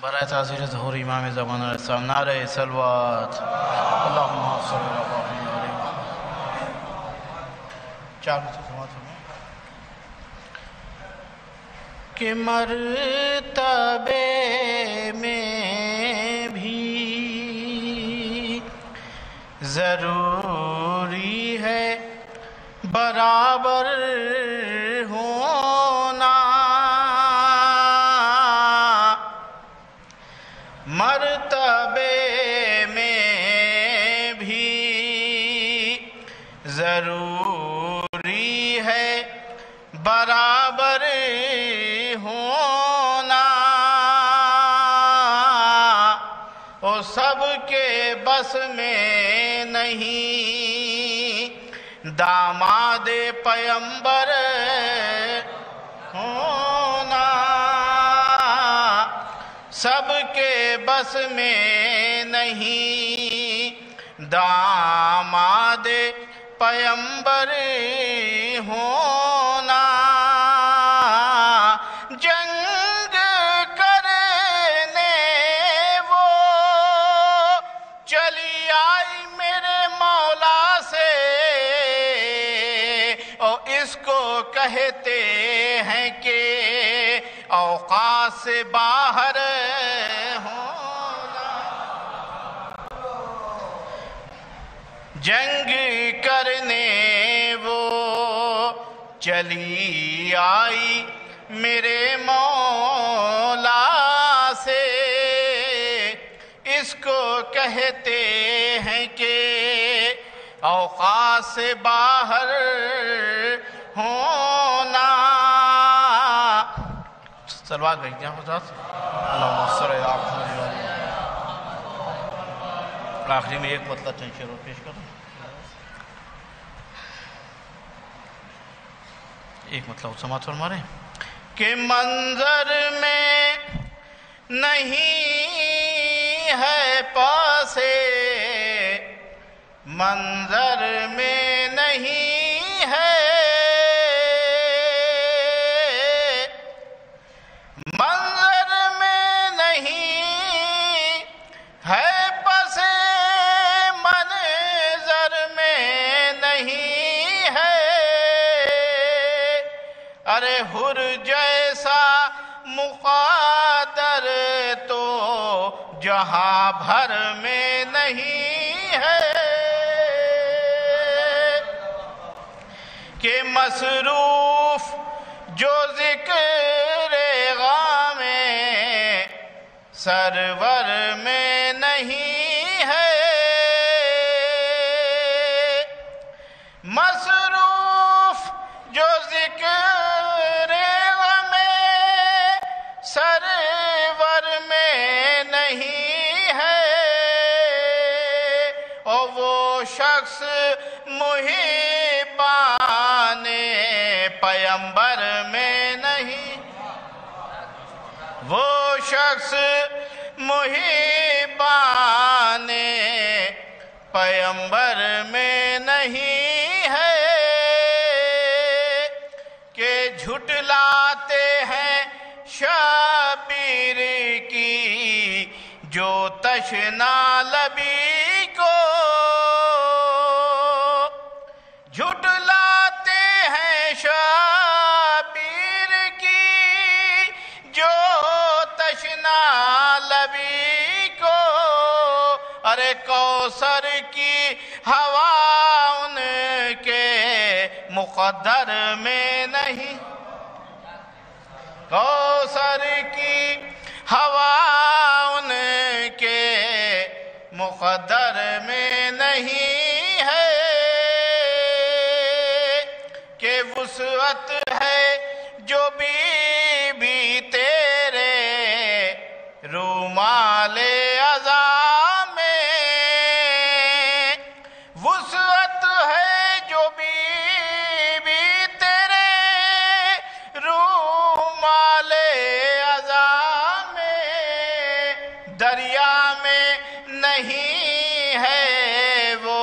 برائے تعزیر ظہور امام زمان علیہ السلام نعرہ صلوات اللہم صلی اللہ علیہ وسلم. چار بچے سماعت فرمائیں کہ مرتبے میں بھی ضروری ہے برابر ہونا. مرتبے میں بھی ضروری ہے برابر ہونا. وہ سب کے بس میں نہیں داماد پیمبر ہونا. سب کے بس میں نہیں داماد پیمبر ہونا. جنگ کرنے وہ چلی آئی میرے مولا سے اور اس کو کہتے ہیں کہ اوقات سے باہر ہونا. جنگ کرنے وہ چلی آئی میرے مولا سے اس کو کہتے ہیں کہ اوقات سے باہر ہونا. سلوات بھائی جہاں حضرات اللہم صلی اللہ علیہ وسلم. آخری میں ایک مطلب چند شعر پیش کروں. ایک مطلب سماعت فرما رہے ہیں کہ منظر میں نہیں ہے پاسے منظر میں نہیں ہے حر جیسا مقدر تو جہاں بھر میں نہیں ہے کہ مصروف جو ذکر غام سرور میں نہیں ہے. مصروف جو ذکر سرور میں نہیں ہے اور وہ شخص محبان پیمبر میں نہیں. وہ شخص محبان پیمبر میں نہیں ہے کہ جھٹلاتے ہیں شبیر کی جو تشنا لبی کو. جھٹلاتے ہیں شبیر کی جو تشنا لبی کو. ارے کوثر کی ہوا ان کے مقدر میں نہیں. کوثر کی ہوا ان کے مقدر میں نہیں ہے کہ وسعت ہے جو بی تیرے رومال عزا میں. وسعت ہے جو بی تیرے رومال عزا میں. دریا میں نہیں ہے وہ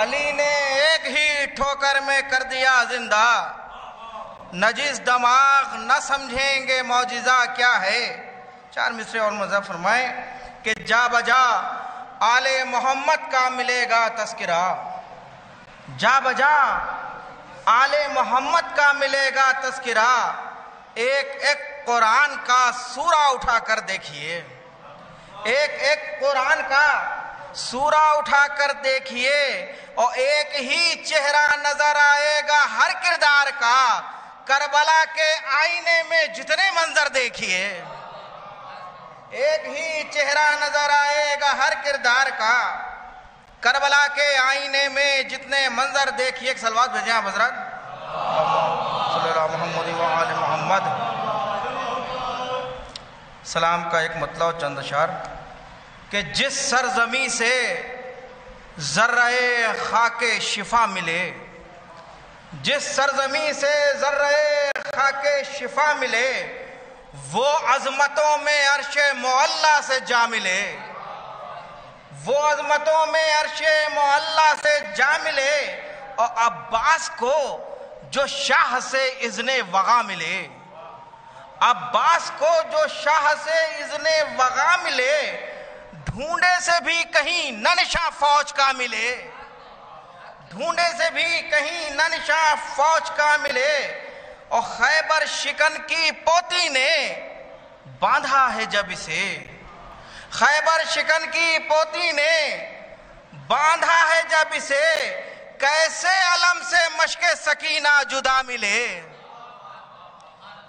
علی نے ایک ہی ٹھوکر میں کر دیا زندہ، نجس دماغ نہ سمجھیں گے معجزہ کیا ہے۔ 4 مصرے اور مذہب فرمائیں کہ جا بجا آل محمد کا ملے گا تذکرہ، جا بجا آل محمد کا ملے گا تذکرہ، ایک ایک قرآن کا سورہ اٹھا کر دیکھیے، ایک ایک قرآن کا سورہ اٹھا کر دیکھیے، اور ایک ہی چہرہ نظر آئے گا ہر کردار کا، کربلا کے آئینے میں جتنے منظر دیکھیے، ایک ہی چہرہ نظر آئے گا ہر کردار کا، کربلا کے آئینے میں جتنے منظر دیکھیے۔ ایک صلوات بھیجیں آپ حضرت، صلی اللہ محمد و آل محمد۔ سلام کا ایک مطلع و چند اشعار کہ جس سرزمین سے ذرہ خاک شفا ملے، جس سرزمین سے ذرہ خاک شفا ملے، وہ عظمتوں میں عرش معلیٰ سے جا ملے، وہ عظمتوں میں عرش معلیٰ سے جا ملے، اور عباس کو جو شاہ سے اذن وغا ملے، عباس کو جو شاہ سے اذن وغا ملے، ڈھونڈے سے بھی کہیں نہ نشاں فوج کا ملے، ڈھونڈے سے بھی کہیں نہ نشاں فوج کا ملے، اور خیبر شکن کی پوتی نے باندھا ہے جب اسے، خیبر شکن کی پوتی نے باندھا ہے جب اسے، کیسے علم سے مشق سکینہ جدا ملے،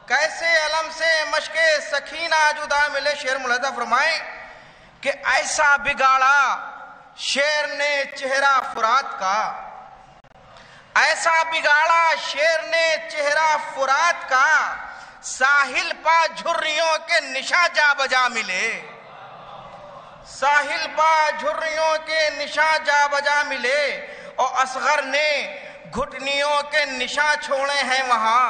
کیسے علم سے مشق سکینہ جدا ملے۔ شعر ملاحظہ فرمائیں کہ ایسا بگاڑا شیر نے چہرہ فرات کا، ایسا بگاڑا شیر نے چہرہ فرات کا، ساحل پا جھریوں کے نشاں جا بجا ملے، ساحل پا جھریوں کے نشاں جا بجا ملے، اور اصغر نے گھٹنیوں کے نشاں چھوڑے ہیں وہاں،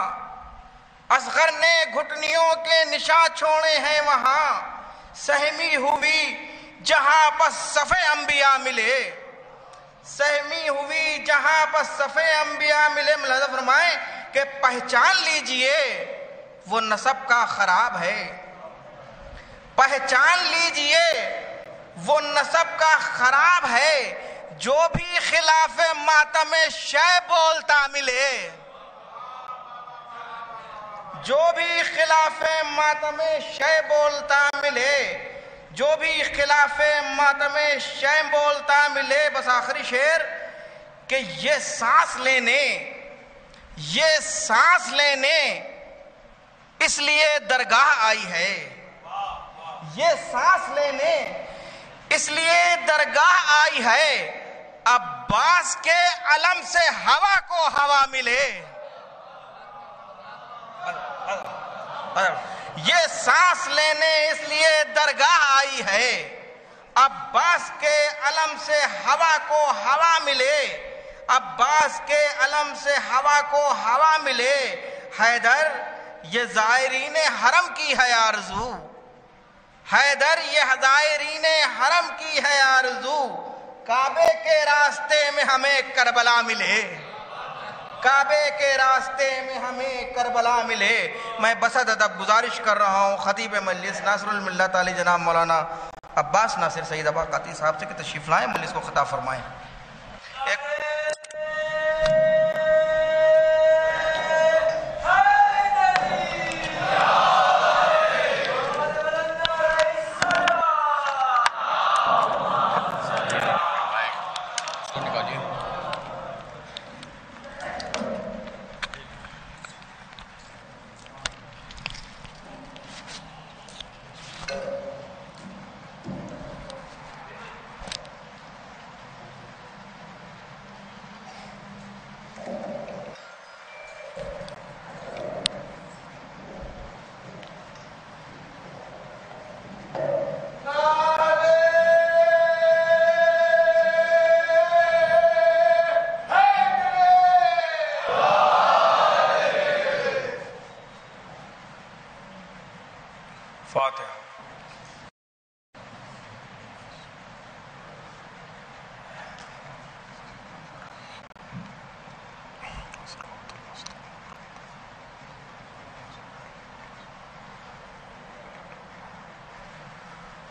اصغر نے گھٹنیوں کے نشاں چھوڑے ہیں وہاں، سہمی ہوئی جہاں پر صفِ انبیاء ملے، سہمی ہوئی جہاں پر صفِ انبیاء ملے۔ ملاحظہ فرمائیں کہ پہچان لیجئے وہ نسب کا خراب ہے، پہچان لیجئے وہ نسب کا خراب ہے، جو بھی خلاف ماتم شے بولتا ملے، جو بھی خلاف ماتم شے بولتا ملے، جو بھی خلاف ماتم شے بولتا ملے۔ بس آخری شعر کہ یہ سانس لینے، یہ سانس لینے اس لیے درگاہ آئی ہے، یہ سانس لینے اس لیے درگاہ آئی ہے، عباس کے علم سے ہوا کو ہوا ملے، یہ سانس لینے اس لیے درگاہ آئی ہے، عباس کے علم سے ہوا کو ہوا ملے، عباس کے علم سے ہوا کو ہوا ملے۔ حیدر یہ زائرین حرم کی ہے آرزو، حیدر یہ زائرین حرم کی ہے آرزو، کعبے کے راستے میں ہمیں کربلا ملے، کعبے کے راستے میں ہمیں کربلا ملے۔ میں بسط ادب گزارش کر رہا ہوں خطیب مجلس ناصر الملت علی جناب مولانا عباس ناصر سعید ابا قاطی صاحب سے کہ تشریف لائیں، مجلس کو خطاب فرمائیں۔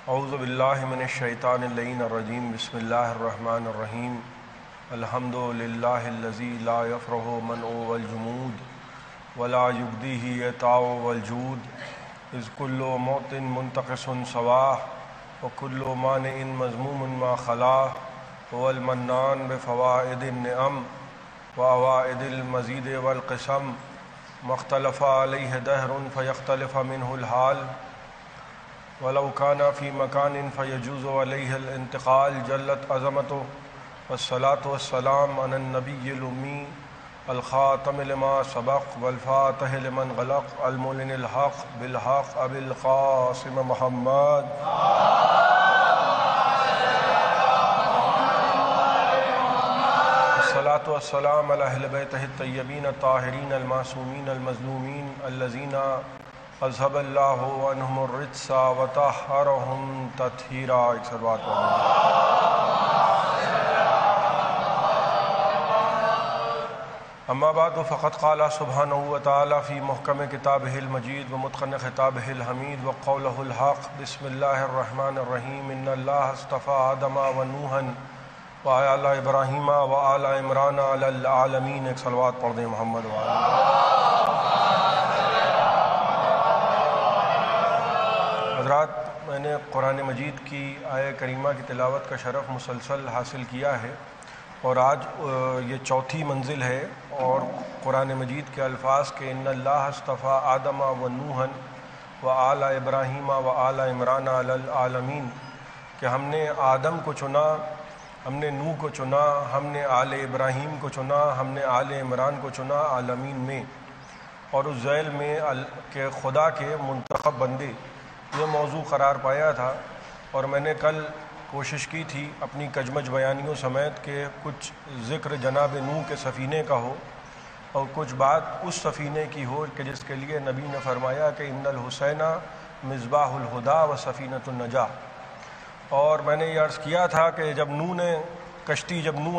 اعوذ باللہ من الشیطان اللعین الرجیم بسم اللہ الرحمن الرحیم الحمد للہ الذی لا یفرح منع والجمود ولا یبدیہ عطاء والجود اذ کل موت منتقص سواہ وکل مانع مذموم ما خلاہ هو المنان بفوائد النعم وأوائد المزید والقسم مختلف علیہ دہر فیختلف منہ الحال ولو كان في مكان فيجوز عليه الانتقال جلت عظمته والصلاة والسلام على النبي الأمي الخاتم لما سبق والفاتح لمن غلق المعلن الحق بالحق أبي القاسم محمد الصلاة والسلام على أهل بيته الطيبين الطاهرين المعصومين المظلومين الذين اذهب اللہ عنہم الرجس وطہرہم تطہیرا. ایک صلوات اما بعد فقد قال سبحانہ وتعالی فی محکم کتابہ المجید ومتقن خطابہ الحمید وقولہ الحق بسم اللہ الرحمن الرحیم ان اللہ اصطفى آدم ونوحا وآل ابراہیم وآل عمران علی العالمین. ایک صلوات پڑھ دیں محمد وآل. حضرات، میں نے قرآن مجید کی آیہ کریمہ کی تلاوت کا شرف مسلسل حاصل کیا ہے اور آج یہ چوتھی منزل ہے اور قرآن مجید کے الفاظ کے ان اللہ اصطفیٰ آدم و نوحا و آل ابراہیم و آل عمران علی العالمین کہ ہم نے آدم کو چنا، ہم نے نوح کو چنا، ہم نے آل ابراہیم کو چنا، ہم نے آل عمران کو چنا عالمین میں، اور اس ذیل میں کہ خدا کے منتخب بندے یہ موضوع قرار پایا تھا. اور میں نے کل کوشش کی تھی اپنی کجمج بیانیوں سمیت کہ کچھ ذکر جناب نوح کے سفینے کا ہو اور کچھ بات اس سفینے کی ہو کہ جس کے لیے نبی نے فرمایا کہ ان الحسین مصباح الہدیٰ و سفینۃ النجاہ. اور میں نے یہ عرض کیا تھا کہ جب نوح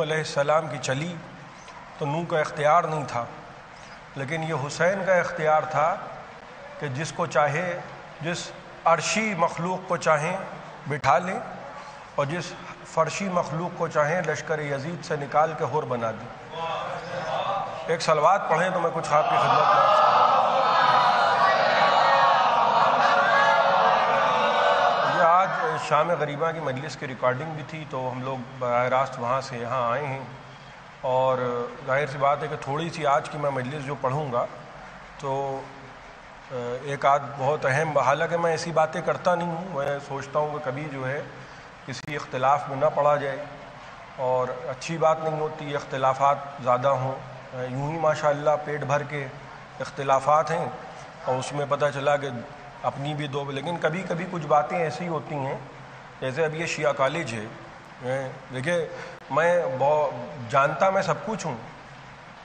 علیہ السلام کی چلی تو نوح کا اختیار نہیں تھا، لیکن یہ حسین کا اختیار تھا کہ جس کو چاہے، جس عرشی مخلوق کو چاہیں بٹھا لیں اور جس فرشی مخلوق کو چاہیں لشکر یزید سے نکال کے حر بنا دیں. ایک صلوات پڑھیں تو میں کچھ آپ کی خدمت میں. یہ آج شام غریبہ کی مجلس کی ریکارڈنگ بھی تھی تو ہم لوگ براہ راست وہاں سے یہاں آئے ہیں، اور ظاہر سی بات ہے کہ تھوڑی سی آج کی میں مجلس جو پڑھوں گا تو ایک آدھ بہت اہم، حالانکہ میں ایسی باتیں کرتا نہیں ہوں، میں سوچتا ہوں کہ کبھی جو ہے کسی اختلاف میں نہ پڑا جائے اور اچھی بات نہیں ہوتی اختلافات زیادہ ہوں. یوں ہی ماشاءاللہ پیٹ بھر کے اختلافات ہیں اور اس میں پتہ چلا کہ اپنی بھی دو، لیکن کبھی کبھی کچھ باتیں ایسی ہوتی ہیں جیسے اب یہ شیعہ کالج ہے. دیکھیں میں جانتا میں سب کچھ ہوں.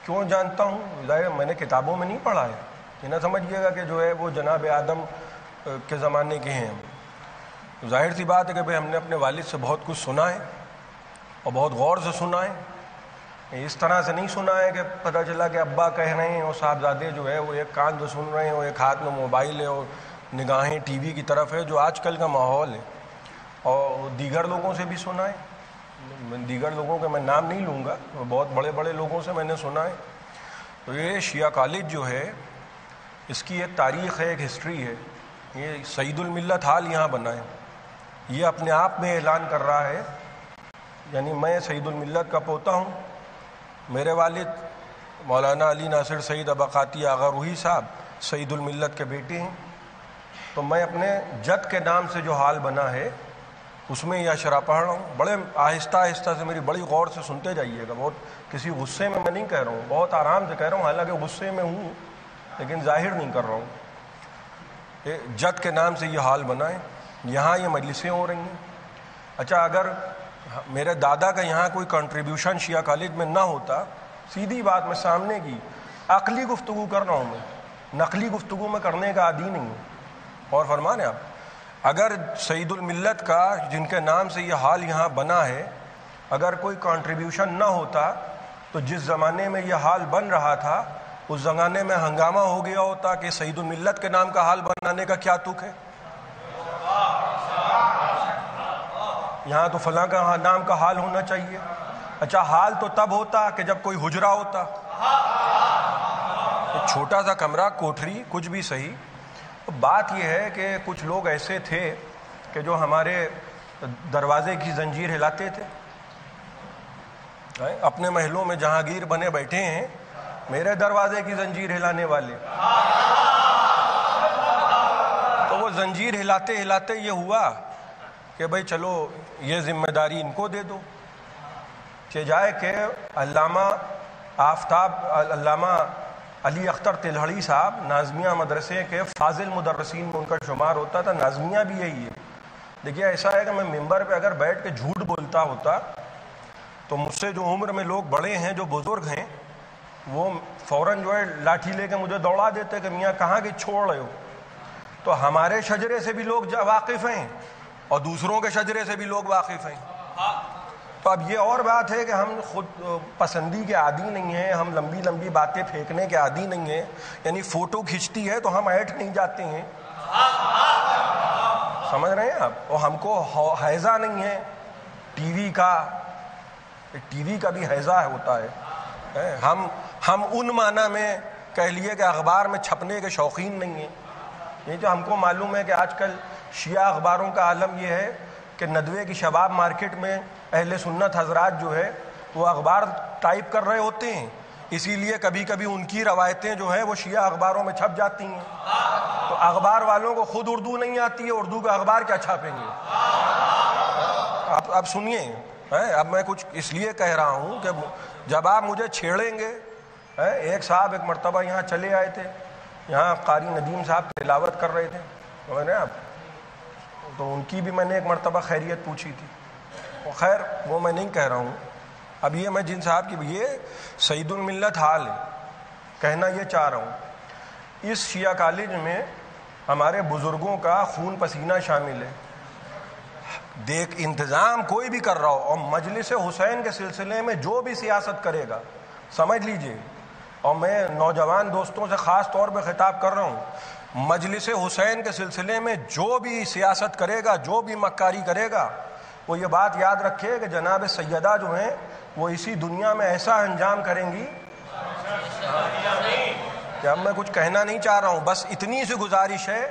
کیوں جانتا ہوں؟ ظاہر میں نے کتابوں میں نہیں پڑھا ہے. یہ نہ سمجھیے گا کہ جو ہے وہ جناب آدم کے زمانے کے ہیں. ظاہر سی بات ہے کہ ہم نے اپنے والد سے بہت کچھ سنا ہے اور بہت غور سے سنا ہے. اس طرح سے نہیں سنا ہے کہ پتہ چلا کہ ابا کہہ رہے ہیں اور صاحبزادے جو ہے وہ ایک کان جو سن رہے ہیں اور ایک ہاتھ میں موبائل ہے اور نگاہیں ٹی وی کی طرف ہے، جو آج کل کا ماحول ہے. اور دیگر لوگوں سے بھی سنا ہے، دیگر لوگوں کے میں نام نہیں لوں گا، بہت بڑے بڑے لوگوں سے میں نے سنا ہے. تو یہ شیعہ کالج جو ہے اس کی ایک تاریخ ہے، ایک ہسٹری ہے. یہ سعید الملت حال یہاں بنا ہے، یہ اپنے آپ میں اعلان کر رہا ہے. یعنی میں سعید الملت کا پوتا ہوں، میرے والد مولانا علی ناصر سعید اباقاتی آغا روحی صاحب سعید الملت کے بیٹے ہیں. تو میں اپنے جد کے نام سے جو حال بنا ہے اس میں یہ اشرا پڑھ رہا ہوں. بڑے آہستہ آہستہ سے میری بڑی غور سے سنتے جائیے گا. بہت کسی غصے میں نہیں کہہ رہا ہوں، بہت آرام سے کہہ رہا ہوں، حالانکہ غصے میں ہوں لیکن ظاہر نہیں کر رہا ہوں. جد کے نام سے یہ حال بنا ہے. یہاں یہ مجلسیں ہو رہی ہیں. اچھا، اگر میرے دادا کا یہاں کوئی کنٹریبیوشن شیعہ کالج میں نہ ہوتا، سیدھی بات میں سامنے کی عقلی گفتگو کر رہا ہوں، میں نقلی گفتگو میں کرنے کا عادی نہیں ہوں. اور فرمانے آپ، اگر سعید الملت کا جن کے نام سے یہ حال یہاں بنا ہے اگر کوئی کنٹریبیوشن نہ ہوتا تو جس زمانے میں یہ حال بن رہا تھا اس زمانے میں ہنگامہ ہو گیا ہوتا کہ سعید الملت کے نام کا حال بنانے کا کیا تک ہے. یہاں تو فلاں کا نام کا حال ہونا چاہیے. اچھا حال تو تب ہوتا کہ جب کوئی حجرہ ہوتا, ایک چھوٹا سا کمرہ, کوٹھری, کچھ بھی صحیح. بات یہ ہے کہ کچھ لوگ ایسے تھے کہ جو ہمارے دروازے کی زنجیر ہلاتے تھے. اپنے محلوں میں جہانگیر بنے بیٹھے ہیں, میرے دروازے کی زنجیر ہلانے والے. تو وہ زنجیر ہلاتے ہلاتے یہ ہوا کہ بھائی چلو یہ ذمہ داری ان کو دے دو. کہ جائے کہ علامہ علی اختر تلہڑی صاحب ناظمیہ مدرسے کے فاضل مدرسین میں ان کا شمار ہوتا تھا. ناظمیہ بھی یہی ہے. دیکھیے ایسا ہے کہ میں ممبر پہ اگر بیٹھ کے جھوٹ بولتا ہوتا تو مجھ سے جو عمر میں لوگ بڑے ہیں, جو بزرگ ہیں, وہ فوراً جو ہے لاٹھی لے کے مجھے دوڑا دیتے کہ میاں کہاں کی چھوڑ رہے ہو. تو ہمارے شجرے سے بھی لوگ واقف ہیں اور دوسروں کے شجرے سے بھی لوگ واقف ہیں. تو اب یہ اور بات ہے کہ ہم خود پسندی کے عادی نہیں ہیں, ہم لمبی لمبی باتیں پھینکنے کے عادی نہیں ہیں. یعنی فوٹو کھنچتی ہے تو ہم ایٹ نہیں جاتے ہیں, سمجھ رہے ہیں آپ. اور ہم کو حیضہ نہیں ہے ٹی وی کا, ٹی وی کا بھی حیضہ ہوتا ہے. ہم ان معنی میں کہہ لیے کہ اخبار میں چھپنے کے شوقین نہیں ہیں. یہ تو ہم کو معلوم ہے کہ آج کل شیعہ اخباروں کا عالم یہ ہے کہ ندوے کی شباب مارکیٹ میں اہل سنت حضرات جو ہے وہ اخبار ٹائپ کر رہے ہوتے ہیں, اسی لیے کبھی کبھی ان کی روایتیں جو ہیں وہ شیعہ اخباروں میں چھپ جاتی ہیں. تو اخبار والوں کو خود اردو نہیں آتی ہے, اردو کا اخبار کیا چھاپیں گے. اب سنیے, اب میں کچھ اس لیے کہہ رہا ہوں کہ جب آپ مجھے چھیڑیں گے. ایک صاحب ایک مرتبہ یہاں چلے آئے تھے, یہاں قاری ندیم صاحب تلاوت کر رہے تھے, سمجھ رہے ہیں آپ. تو ان کی بھی میں نے ایک مرتبہ خیریت پوچھی تھی. خیر وہ میں نہیں کہہ رہا ہوں. اب یہ میں جن صاحب کی, یہ سعید الملت حال ہے, کہنا یہ چاہ رہا ہوں. اس شیعہ کالج میں ہمارے بزرگوں کا خون پسینہ شامل ہے. دیکھ انتظام کوئی بھی کر رہا ہو, اور مجلس حسین کے سلسلے میں جو بھی سیاست کرے گا سمجھ لیجئے, اور میں نوجوان دوستوں سے خاص طور پہ خطاب کر رہا ہوں, مجلس حسین کے سلسلے میں جو بھی سیاست کرے گا, جو بھی مکاری کرے گا, وہ یہ بات یاد رکھے کہ جناب سیدہ جو ہیں وہ اسی دنیا میں ایسا انجام کریں گی کہ اب میں کچھ کہنا نہیں چاہ رہا ہوں. بس اتنی سی گزارش ہے,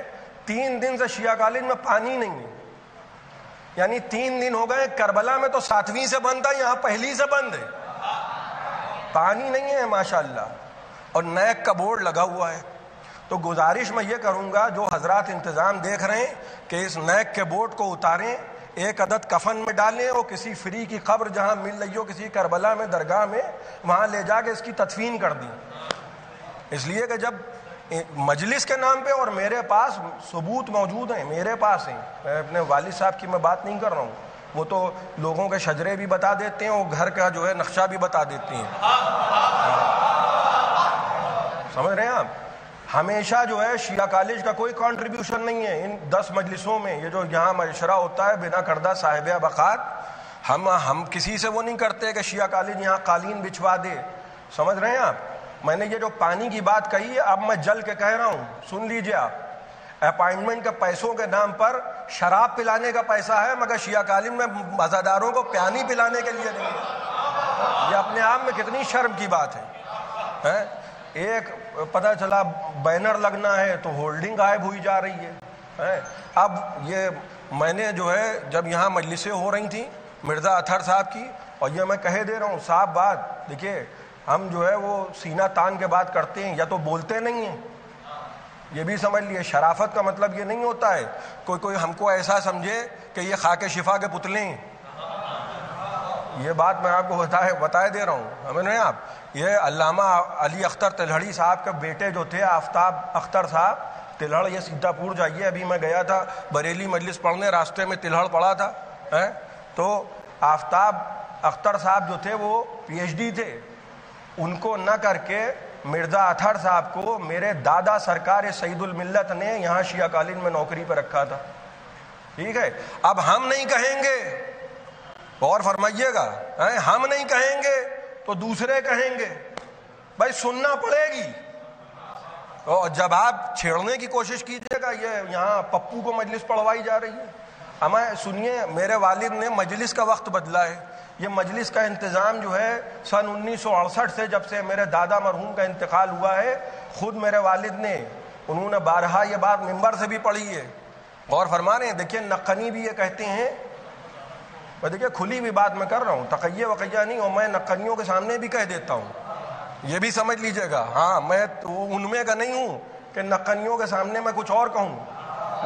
3 دن سے شیعہ کالج میں پانی نہیں ہے. یعنی 3 دن ہو گئے. کربلا میں تو 7ویں سے بند تھا, یہاں پہلی سے بند ہے, پانی نہیں ہے ماشاءاللہ, اور نیک کا بورڈ لگا ہوا ہے. تو گزارش میں یہ کروں گا, جو حضرات انتظام دیکھ رہے ہیں کہ اس نیک کے بورڈ کو اتاریں, ایک عدد کفن میں ڈالیں, اور کسی فری کی قبر جہاں مل رہی ہو, کسی کربلا میں درگاہ میں, وہاں لے جا کے اس کی تدفین کر دیں. اس لیے کہ جب مجلس کے نام پہ, اور میرے پاس ثبوت موجود ہیں, میرے پاس ہیں, میں اپنے والد صاحب کی میں بات نہیں کر رہا ہوں, وہ تو لوگوں کے شجرے بھی بتا دیتے ہیں, اور گھر کا جو ہے نقشہ بھی بتا دیتے ہیں. سمجھ رہے ہیں آپ. ہمیشہ جو ہے شیعہ کالج کا کوئی کنٹریبیوشن نہیں ہے ان 10 مجلسوں میں. یہ جو یہاں مشورہ ہوتا ہے بنا کردہ صاحب بقات, ہم کسی سے وہ نہیں کرتے کہ شیعہ کالج یہاں قالین بچھوا دے. سمجھ رہے ہیں آپ. میں نے یہ جو پانی کی بات کہی ہے, اب میں جل کے کہہ رہا ہوں, سن لیجئے آپ. اپائنٹمنٹ کے پیسوں کے نام پر شراب پلانے کا پیسہ ہے, مگر شیعہ کالج میں مزاداروں کو پانی پلانے کے لیے نہیں ہے. یہ اپنے آپ میں کتنی شرم کی بات ہے. ایک پتہ چلا بینر لگنا ہے تو ہولڈنگ غائب ہوئی جا رہی ہے. اب یہ میں نے جو ہے جب یہاں مجلسیں ہو رہی تھیں مرزا اطہر صاحب کی, اور یہ میں کہہ دے رہا ہوں صاحب بات, دیکھیے ہم جو ہے وہ سینہ تان کے بات کرتے ہیں, یا تو بولتے نہیں ہیں, یہ بھی سمجھ لیے. شرافت کا مطلب یہ نہیں ہوتا ہے کوئی ہم کو ایسا سمجھے کہ یہ خاک شفا کے پتلے ہیں. یہ بات میں آپ کو بتائے دے رہا ہوں. سمجھ رہے ہیں آپ. یہ علامہ علی اختر تلہڑی صاحب کے بیٹے جو تھے آفتاب اختر صاحب, تلہڑ, یہ سیتا پور جائیے. ابھی میں گیا تھا بریلی مجلس پڑھنے, راستے میں تلہڑ پڑا تھا. تو آفتاب اختر صاحب جو تھے وہ PhD تھے, ان کو نہ کر کے مرزا اطہر صاحب کو میرے دادا سرکار سعید الملت نے یہاں شیعہ کالج میں نوکری پہ رکھا تھا. ٹھیک ہے. اب ہم نہیں کہیں گے, غور فرمائیے گا, ہم نہیں کہیں گے تو دوسرے کہیں گے. بھائی سننا پڑے گی. اور جب آپ چھیڑنے کی کوشش کیجیے گا, یہ یہاں پپو کو مجلس پڑھوائی جا رہی ہے, ہمیں سنیے، میرے والد نے مجلس کا وقت بدلا ہے. یہ مجلس کا انتظام جو ہے سن 1968 سے، جب سے میرے دادا مرحوم کا انتقال ہوا ہے، خود میرے والد نے، انہوں نے بارہا یہ بات ممبر سے بھی پڑھی ہے. غور فرما رہے ہیں؟ دیکھیے نقنی بھی یہ کہتے ہیں، میں دیکھیے کھلی بھی بات میں کر رہا ہوں، تقیہ وقیہ نہیں، اور میں نقنیوں کے سامنے بھی کہہ دیتا ہوں، یہ بھی سمجھ لیجئے گا. ہاں میں ان میں کا نہیں ہوں کہ نقنیوں کے سامنے میں کچھ اور کہوں.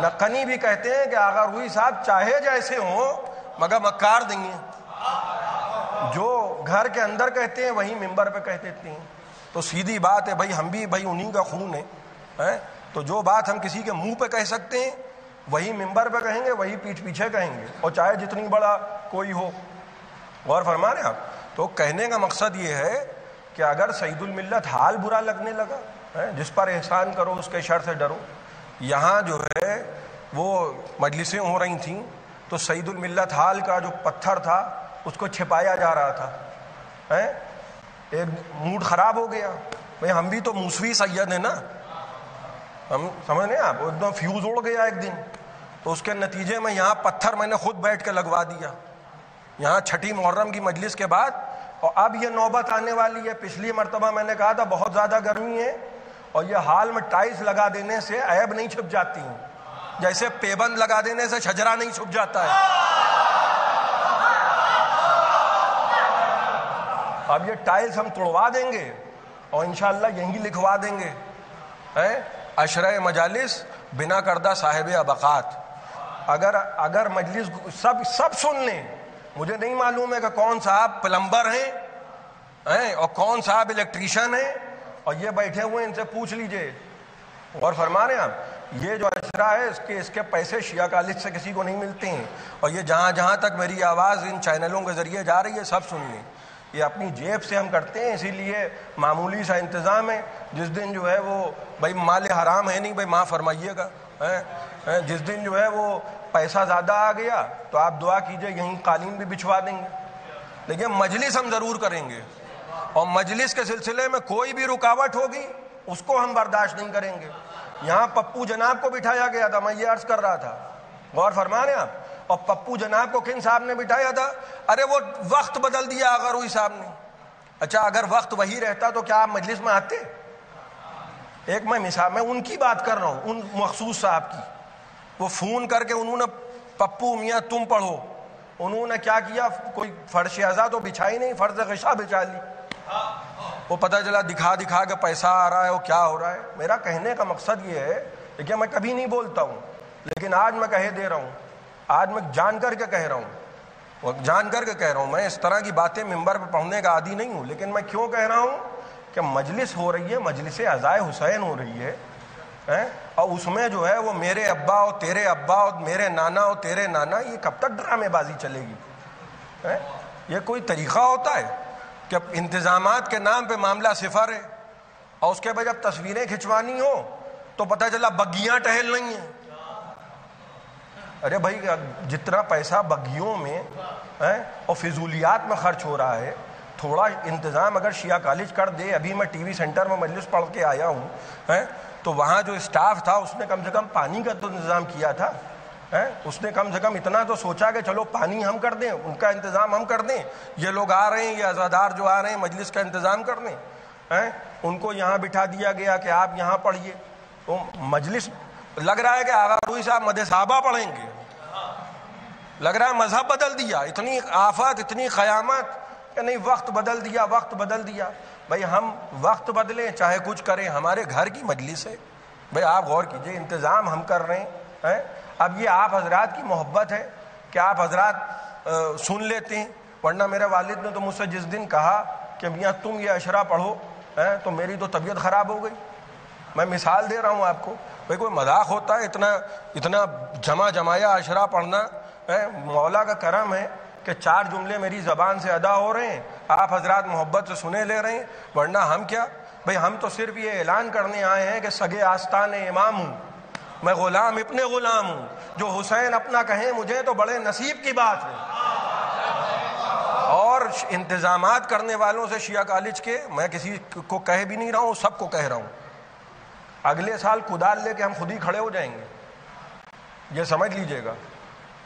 نقنی بھی کہتے ہیں کہ آغا روئی صاحب چاہے جیسے ہوں مگر مکار دیں گے. جو گھر کے اندر کہتے ہیں وہی ممبر پہ کہہ دیتے ہیں. تو سیدھی بات ہے بھائی، ہم بھی بھائی انہی کا خون ہے. تو جو بات ہم کسی کے منہ پہ کہہ سکتے ہیں وہی ممبر پہ کہیں گے، وہی پیٹھ پیچھے کہیں گے، اور چاہے جتنی بڑا کوئی ہو. غور فرما رہے ہیں آپ؟ تو کہنے کا مقصد یہ ہے کہ اگر سعید الملت حال برا لگنے لگا، جس پر احسان کرو اس کے شر سے ڈرو. یہاں جو ہے وہ مجلسیں ہو رہی تھیں تو سعید الملت حال کا جو پتھر تھا اس کو چھپایا جا رہا تھا. ایک موڈ خراب ہو گیا، بھئی ہم بھی تو موسوی سید ہیں نا، ہم سمجھ رہے ہیں آپ، ایک دم فیوز اڑ گیا ایک دن. تو اس کے نتیجے میں یہاں پتھر میں نے خود بیٹھ کے لگوا دیا یہاں چھٹی محرم کی مجلس کے بعد. اور اب یہ نوبت آنے والی ہے. پچھلی مرتبہ میں نے کہا تھا بہت زیادہ گرمی ہے اور یہ حال میں ٹائلز لگا دینے سے عیب نہیں چھپ جاتی ہیں، جیسے پیبند لگا دینے سے شجرا نہیں چھپ جاتا ہے. اب یہ ٹائلز ہم توڑوا دیں گے اور انشاءاللہ یہیں لکھوا دیں گے اشرۂ مجالس بنا کردہ صاحب ابقات. اگر مجلس سب سن لیں، مجھے نہیں معلوم ہے کہ کون صاحب پلمبر ہیں اور کون صاحب الیکٹریشین ہیں، اور یہ بیٹھے ہوئے ان سے پوچھ لیجئے. اور فرما رہے ہیں آپ، یہ جو اشرا ہے اس کے پیسے شیعہ کالج سے کسی کو نہیں ملتے ہیں. اور یہ جہاں تک میری آواز ان چینلوں کے ذریعے جا رہی ہے سب سن لیں، یہ اپنی جیب سے ہم کرتے ہیں. اسی لیے معمولی سا انتظام ہے. جس دن جو ہے وہ بھائی مال حرام ہے نہیں، بھائی معاف فرمائیے گا، جس دن جو ہے وہ پیسہ زیادہ آ گیا تو آپ دعا کیجئے یہیں قالین بھی بچھوا دیں گے. لیکن مجلس ہم ضرور کریں گے، اور مجلس کے سلسلے میں کوئی بھی رکاوٹ ہوگی اس کو ہم برداشت نہیں کریں گے. یہاں پپو جناب کو بٹھایا گیا تھا، میں یہ عرض کر رہا تھا، غور فرما رہے ہیں آپ. اور پپو جناب کو کن صاحب نے بٹھایا تھا؟ ارے وہ وقت بدل دیا آغا روئی صاحب نے. اچھا اگر وقت وہی رہتا تو کیا آپ مجلس میں آتے؟ ایک میں مثال، میں ان کی بات کر رہا ہوں، ان مخصوص صاحب کی. وہ فون کر کے انہوں نے پپو میاں تم پڑھو، انہوں نے کیا کیا، کوئی فرش ازا تو بچھائی نہیں، فرض غشا بچھا لی. وہ پتہ چلا دکھا کے پیسہ آ رہا ہے وہ کیا ہو رہا ہے. میرا کہنے کا مقصد یہ ہے، دیکھیے میں کبھی نہیں بولتا ہوں لیکن آج میں کہہ دے رہا ہوں، آج میں جان کر کے کہہ رہا ہوں، میں اس طرح کی باتیں ممبر پہ پڑھنے کا عادی نہیں ہوں. لیکن میں کیوں کہہ رہا ہوں کہ مجلس ہو رہی ہے، مجلس عزائے حسین ہو رہی ہے، اور اس میں جو ہے وہ میرے ابا اور تیرے ابا اور میرے نانا اور تیرے نانا، یہ کب تک ڈرامے بازی چلے گی؟ یہ کوئی طریقہ ہوتا ہے کہ انتظامات کے نام پہ معاملہ صفر ہے اور اس کے بعد جب تصویریں کھنچوانی ہو تو پتہ چلا بگیاں ٹہل رہی ہیں. ارے بھائی جتنا پیسہ بگیوں میں اور فضولیات میں خرچ ہو رہا ہے، تھوڑا انتظام اگر شیعہ کالج کر دے. ابھی میں ٹی وی سینٹر میں مجلس پڑھ کے آیا ہوں، تو وہاں جو اسٹاف تھا اس نے کم سے کم پانی کا تو انتظام کیا تھا. اس نے کم سے کم اتنا تو سوچا کہ چلو پانی ہم کر دیں، ان کا انتظام ہم کر دیں، یہ لوگ آ رہے ہیں، یہ عزادار جو آ رہے ہیں مجلس کا انتظام کر دیں. ان کو یہاں بٹھا دیا گیا کہ آپ یہاں پڑھیے. تو مجلس لگ رہا ہے کہ آغا روئی صاحب مد صحابہ پڑھیں گے، لگ رہا ہے مذہب بدل دیا. اتنی آفات، اتنی قیامت کہ نہیں، وقت بدل دیا. بھائی ہم وقت بدلیں چاہے کچھ کریں، ہمارے گھر کی مجلس ہے. بھائی آپ غور کیجئے، انتظام ہم کر رہے ہیں. اب یہ آپ حضرات کی محبت ہے کہ آپ حضرات سن لیتے ہیں، ورنہ میرے والد نے تو مجھ سے جس دن کہا کہ میاں تم یہ اشرا پڑھو تو میری تو طبیعت خراب ہو گئی. میں مثال دے رہا ہوں آپ کو. بھائی کوئی مذاق ہوتا ہے اتنا جمایا اشرا پڑھنا؟ مولا کا کرم ہے کہ 4 جملے میری زبان سے ادا ہو رہے ہیں، آپ حضرات محبت سے سنے لے رہے ہیں. ورنہ ہم کیا بھئی، ہم تو صرف یہ اعلان کرنے آئے ہیں کہ سگے آستان امام ہوں، میں غلام ابن غلام ہوں. جو حسین اپنا کہیں مجھے تو بڑے نصیب کی بات ہے. اور انتظامات کرنے والوں سے شیعہ کالج کے میں کسی کو کہہ بھی نہیں رہا ہوں، سب کو کہہ رہا ہوں، اگلے سال کدال لے کے ہم خود ہی کھڑے ہو جائیں گے، یہ سمجھ لیجئے گا.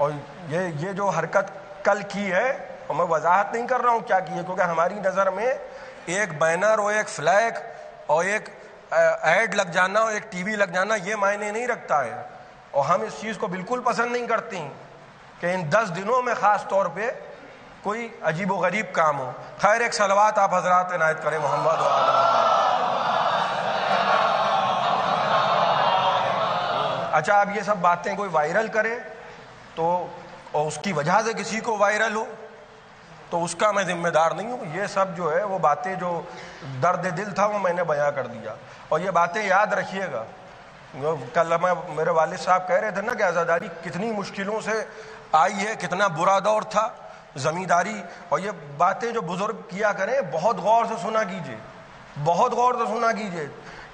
اور یہ جو حرکت کل کی ہے، اور میں وضاحت نہیں کر رہا ہوں کیا کی ہے، کیونکہ ہماری نظر میں ایک بینر اور ایک فلیگ اور ایک ایڈ لگ جانا اور ایک ٹی وی لگ جانا یہ معنی نہیں رکھتا ہے، اور ہم اس چیز کو بالکل پسند نہیں کرتے ہیں کہ ان 10 دنوں میں خاص طور پہ کوئی عجیب و غریب کام ہو۔ خیر، ایک صلوات آپ حضرات عنایت کریں محمد و آل محمد۔ اچھا، اب یہ سب باتیں کوئی وائرل کرے تو اور اس کی وجہ سے کسی کو وائرل ہو تو اس کا میں ذمہ دار نہیں ہوں۔ یہ سب جو ہے وہ باتیں جو درد دل تھا وہ میں نے بیان کر دیا، اور یہ باتیں یاد رکھیے گا۔ کل میرے والد صاحب کہہ رہے تھے نا کہ عزاداری کتنی مشکلوں سے آئی ہے، کتنا برا دور تھا زمینداری، اور یہ باتیں جو بزرگ کیا کریں بہت غور سے سنا کیجیے، بہت غور سے سنا کیجیے۔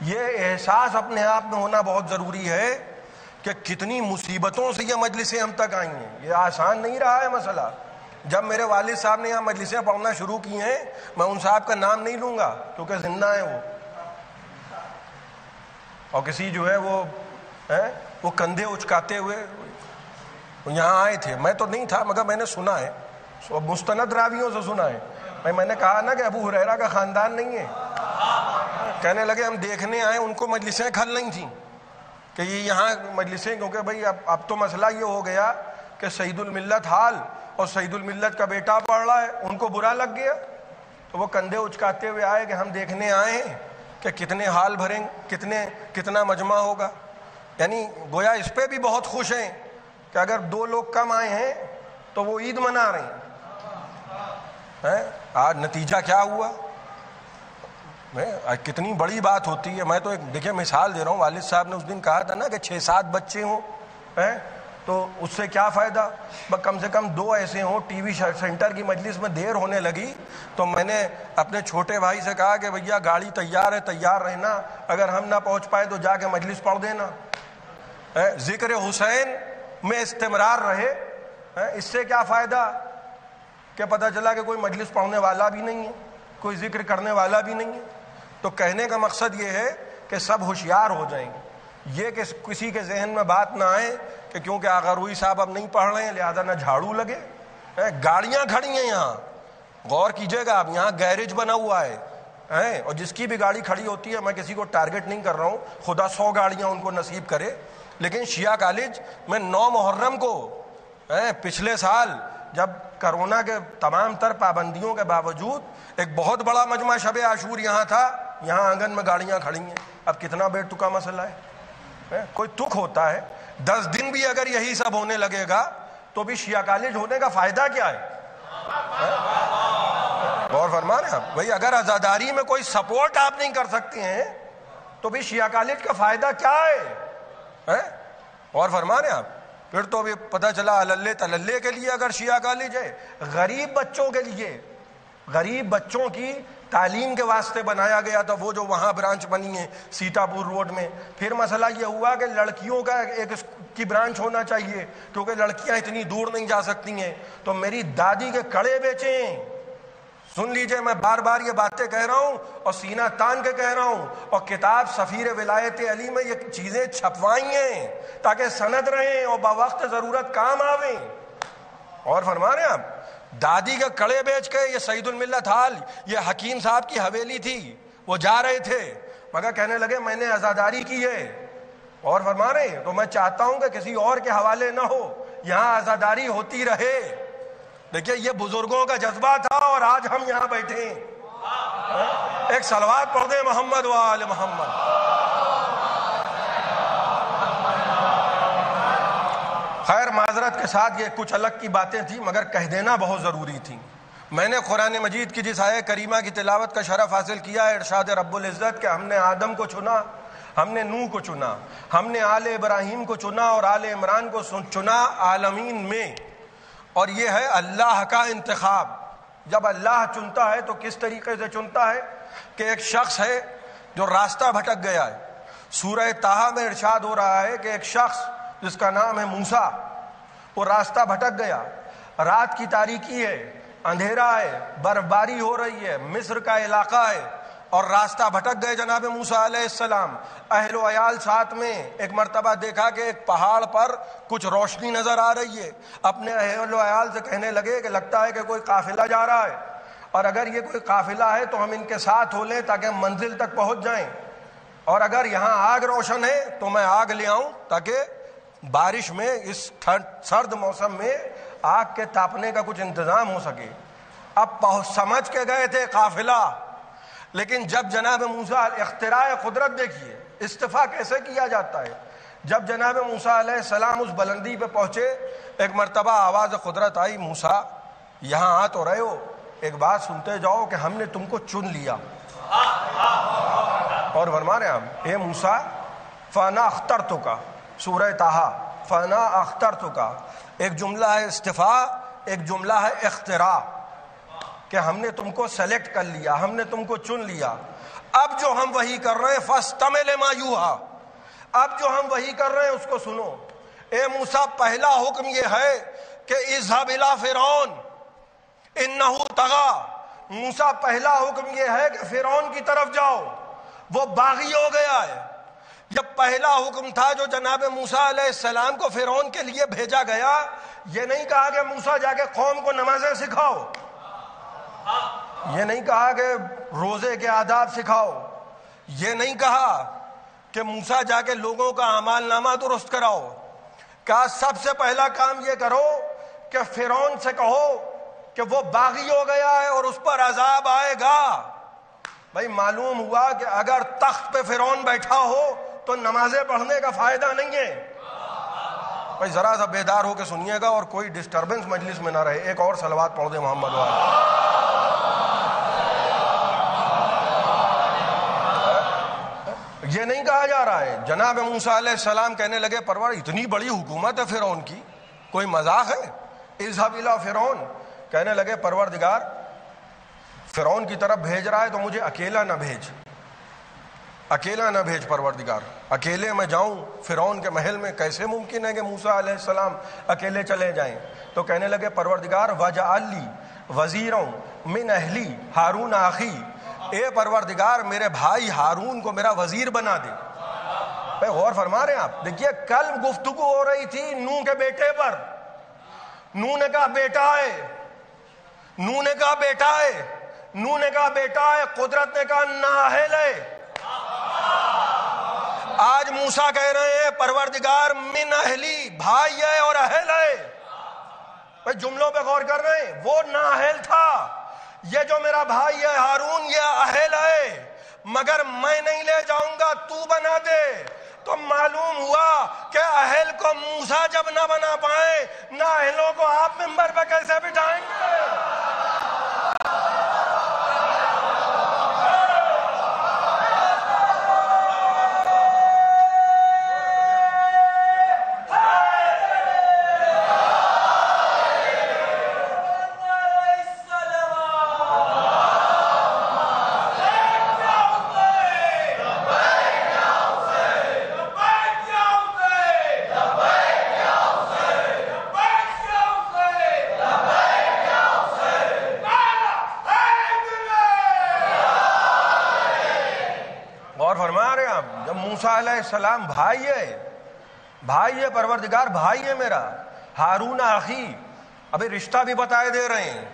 یہ احساس اپنے آپ میں ہونا بہت ضروری ہے کہ کتنی مصیبتوں سے یہ مجلسیں ہم تک آئی ہیں۔ یہ آسان نہیں رہا ہے مسئلہ۔ جب میرے والد صاحب نے یہاں مجلسیں پڑھنا شروع کی ہیں، میں ان صاحب کا نام نہیں لوں گا کیونکہ زندہ ہیں اور کسی جو ہے وہ کندھے اچکاتے ہوئے یہاں آئے تھے۔ میں تو نہیں تھا مگر میں نے سنا ہے، مستند راویوں سے سنا ہے۔ میں نے کہا نا کہ ابو ہریرہ کا خاندان نہیں ہے۔ کہنے لگے ہم دیکھنے آئے، ان کو مجلسیں کھل نہیں تھیں کہ یہ یہاں مجلسیں، کیونکہ بھائی اب تو مسئلہ یہ ہو گیا کہ سعید الملت حال اور سعید الملت کا بیٹا پڑھ رہا ہے، ان کو برا لگ گیا تو وہ کندھے اچکاتے ہوئے آئے کہ ہم دیکھنے آئے ہیں کہ کتنے حال بھریں، کتنا مجمع ہوگا۔ یعنی گویا اس پہ بھی بہت خوش ہیں کہ اگر 2 لوگ کم آئے ہیں تو وہ عید منا رہے ہیں۔ آج نتیجہ کیا ہوا؟ کتنی بڑی بات ہوتی ہے۔ میں تو ایک دیکھیں مثال دے رہا ہوں، والد صاحب نے اس دن کہا تھا نا کہ 6-7 بچے ہوں تو اس سے کیا فائدہ، کم سے کم 2 ایسے ہوں۔ ٹی وی سینٹر کی مجلس میں دیر ہونے لگی تو میں نے اپنے چھوٹے بھائی سے کہا کہ بھیا گاڑی تیار ہے، تیار رہنا، اگر ہم نہ پہنچ پائے تو جا کے مجلس پڑھ دینا۔ ذکر حسین میں استمرار رہے۔ اس سے کیا فائدہ کہ پتہ چلا کہ کوئی مجلس پڑھنے والا بھی نہیں ہے، کوئی ذکر کرنے والا بھی نہیں ہے۔ تو کہنے کا مقصد یہ ہے کہ سب ہوشیار ہو جائیں گے، یہ کہ کسی کے ذہن میں بات نہ آئے کہ کیونکہ آغروئی صاحب اب نہیں پڑھ رہے ہیں لہذا نہ جھاڑو لگے۔ گاڑیاں کھڑی ہیں یہاں، غور کیجئے گا، آپ یہاں گیریج بنا ہوا ہے، اور جس کی بھی گاڑی کھڑی ہوتی ہے، میں کسی کو ٹارگٹ نہیں کر رہا ہوں، خدا 100 گاڑیاں ان کو نصیب کرے، لیکن شیعہ کالج میں 9 محرم کو پچھلے سال جب کرونا کے تمام تر پابندیوں کے باوجود ایک بہت بڑا مجمع شب عاشور یہاں تھا، یہاں آنگن میں گاڑیاں کھڑی ہیں۔ اب کتنا بے تکا مسئلہ ہے، کوئی تک ہوتا ہے۔ 10 دن بھی اگر یہی سب ہونے لگے گا تو بھی شیعہ کالج ہونے کا فائدہ کیا ہے؟ غور فرما رہے ہیں آپ بھائی، اگر عزاداری میں کوئی سپورٹ آپ نہیں کر سکتے ہیں تو بھی شیعہ کالج کا فائدہ کیا ہے؟ غور فرما رہے ہیں آپ؟ پھر تو بھی پتہ چلا اللہ تللے کے لیے اگر شیعہ کالج ہے، غریب بچوں کے لیے، غریب بچوں کی تعلیم کے واسطے بنایا گیا تھا، وہ جو وہاں برانچ بنی ہے سیتاپور روڈ میں۔ پھر مسئلہ یہ ہوا کہ لڑکیوں کا ایک کی برانچ ہونا چاہیے کیونکہ لڑکیاں اتنی دور نہیں جا سکتی ہیں، تو میری دادی کے کڑے بیچے ہیں۔ سن لیجئے، میں بار بار یہ باتیں کہہ رہا ہوں اور سینہ تان کے کہہ رہا ہوں، اور کتاب سفیر ولایت علی میں یہ چیزیں چھپوائی ہیں تاکہ سند رہیں اور بوقت ضرورت کام آویں۔ اور فرما رہے ہیں آپ، دادی کے کڑے بیچ کے یہ سعید الملت حال، یہ حکیم صاحب کی حویلی تھی، وہ جا رہے تھے مگر کہنے لگے میں نے عزاداری کی ہے۔ اور فرما رہے ہیں، تو میں چاہتا ہوں کہ کسی اور کے حوالے نہ ہو، یہاں عزاداری ہوتی رہے۔ دیکھیے یہ بزرگوں کا جذبہ تھا اور آج ہم یہاں بیٹھے ہیں۔ ایک صلوات پڑھ دیں محمد و آل محمد۔ خیر، معذرت کے ساتھ یہ کچھ الگ کی باتیں تھیں مگر کہہ دینا بہت ضروری تھی۔ میں نے قرآن مجید کی جس آیہ کریمہ کی تلاوت کا شرف حاصل کیا ہے، ارشاد رب العزت کہ ہم نے آدم کو چنا، ہم نے نوح کو چنا، ہم نے آل ابراہیم کو چنا اور آل عمران کو چنا عالمین میں۔ اور یہ ہے اللہ کا انتخاب۔ جب اللہ چنتا ہے تو کس طریقے سے چنتا ہے کہ ایک شخص ہے جو راستہ بھٹک گیا ہے۔ سورہ طٰہٰ میں ارشاد ہو رہا ہے کہ ایک شخص جس کا نام ہے موسیٰ، وہ راستہ بھٹک گیا، رات کی تاریکی ہے، اندھیرا ہے، برف باری ہو رہی ہے، مصر کا علاقہ ہے، اور راستہ بھٹک گئے جناب موسیٰ علیہ السلام. اہل و عیال ساتھ میں. ایک مرتبہ دیکھا کہ ایک پہاڑ پر کچھ روشنی نظر آ رہی ہے. اپنے اہل و عیال سے کہنے لگے کہ لگتا ہے کہ کوئی قافلہ جا رہا ہے، اور اگر یہ کوئی قافلہ ہے تو ہم ان کے ساتھ ہو لیں تاکہ منزل تک پہنچ جائیں، اور اگر یہاں آگ روشن ہے تو میں آگ لے آؤں تاکہ بارش میں اس سرد موسم میں آگ کے تاپنے کا کچھ انتظام ہو سکے. اب سمجھ کے گئے تھے قافلہ، لیکن جب جناب موسیٰ اختراع قدرت دیکھیے، استفا کیسے کیا جاتا ہے. جب جناب موسیٰ علیہ السلام اس بلندی پہ پہنچے، ایک مرتبہ آواز قدرت آئی، موسیٰ یہاں آ تو رہے ہو، ایک بات سنتے جاؤ کہ ہم نے تم کو چن لیا. اور فرما رہے ہیں اے موسیٰ فانا اخترتک، سورہ طٰہٰ، فانا اخترتک ایک جملہ ہے استفا، ایک جملہ ہے اختراع، کہ ہم نے تم کو سلیکٹ کر لیا، ہم نے تم کو چن لیا. اب جو ہم وحی کر رہے ہیں فاستمع لما یوحیٰ، اب جو ہم وحی کر رہے ہیں اس کو سنو. اے موسیٰ پہلا حکم یہ ہے کہ اذهب الی فرعون انہ طغیٰ. موسیٰ پہلا حکم یہ ہے کہ فرعون کی طرف جاؤ، وہ باغی ہو گیا ہے. جب پہلا حکم تھا جو جناب موسیٰ علیہ السلام کو فرعون کے لیے بھیجا گیا، یہ نہیں کہا کہ موسیٰ جا کے قوم کو نمازیں سکھاؤ، یہ نہیں کہا کہ روزے کے آداب سکھاؤ، یہ نہیں کہا کہ موسیٰ جا کے لوگوں کا اعمال نامہ درست کراؤ. کہا سب سے پہلا کام یہ کرو کہ فرعون سے کہو کہ وہ باغی ہو گیا ہے اور اس پر عذاب آئے گا. بھائی معلوم ہوا کہ اگر تخت پہ فرعون بیٹھا ہو تو نمازیں پڑھنے کا فائدہ نہیں ہے. بھائی ذرا سا بیدار ہو کے سنیے گا اور کوئی ڈسٹربنس مجلس میں نہ رہے. ایک اور صلوات پڑھ دیں محمد والے. یہ نہیں کہا جا رہا ہے. جناب موسیٰ علیہ السلام کہنے لگے پروار اتنی بڑی حکومت ہے فرعون کی، کوئی مذاق ہے؟ اذهب الی فرعون. کہنے لگے پروردگار فرعون کی طرف بھیج رہا ہے تو مجھے اکیلا نہ بھیج، اکیلا نہ بھیج پروردگار. اکیلے میں جاؤں فرعون کے محل میں؟ کیسے ممکن ہے کہ موسیٰ علیہ السلام اکیلے چلے جائیں؟ تو کہنے لگے پروردگار وجعل لی وزیرا من اہلی ہارون اخی، اے پروردگار میرے بھائی ہارون کو میرا وزیر بنا دے. بھائی غور فرما رہے ہیں آپ؟ دیکھیے کل گفتگو ہو رہی تھی نوح کے بیٹے پر. نوح نے کہا بیٹا ہے، نوح نے کہا بیٹا ہے، نوح نے کہا بیٹا ہے، قدرت نے کہا نااہل ہے. آج موسیٰ کہہ رہے ہیں پروردگار من اہلی، بھائی ہے اور اہل ہے. بھائی جملوں پہ غور کر رہے ہیں؟ وہ نااہل تھا، یہ جو میرا بھائی ہے ہارون یہ اہل ہے، مگر میں نہیں لے جاؤں گا، تو بنا دے. تو معلوم ہوا کہ اہل کو موسیٰ جب نہ بنا پائے، نااہلوں کو آپ ممبر پہ کیسے بٹھائیں گے؟ موسیٰ علیہ السلام بھائی ہے، بھائی ہے پروردگار، بھائی ہے میرا ہارون اخی. ابھی رشتہ بھی بتائے دے رہے ہیں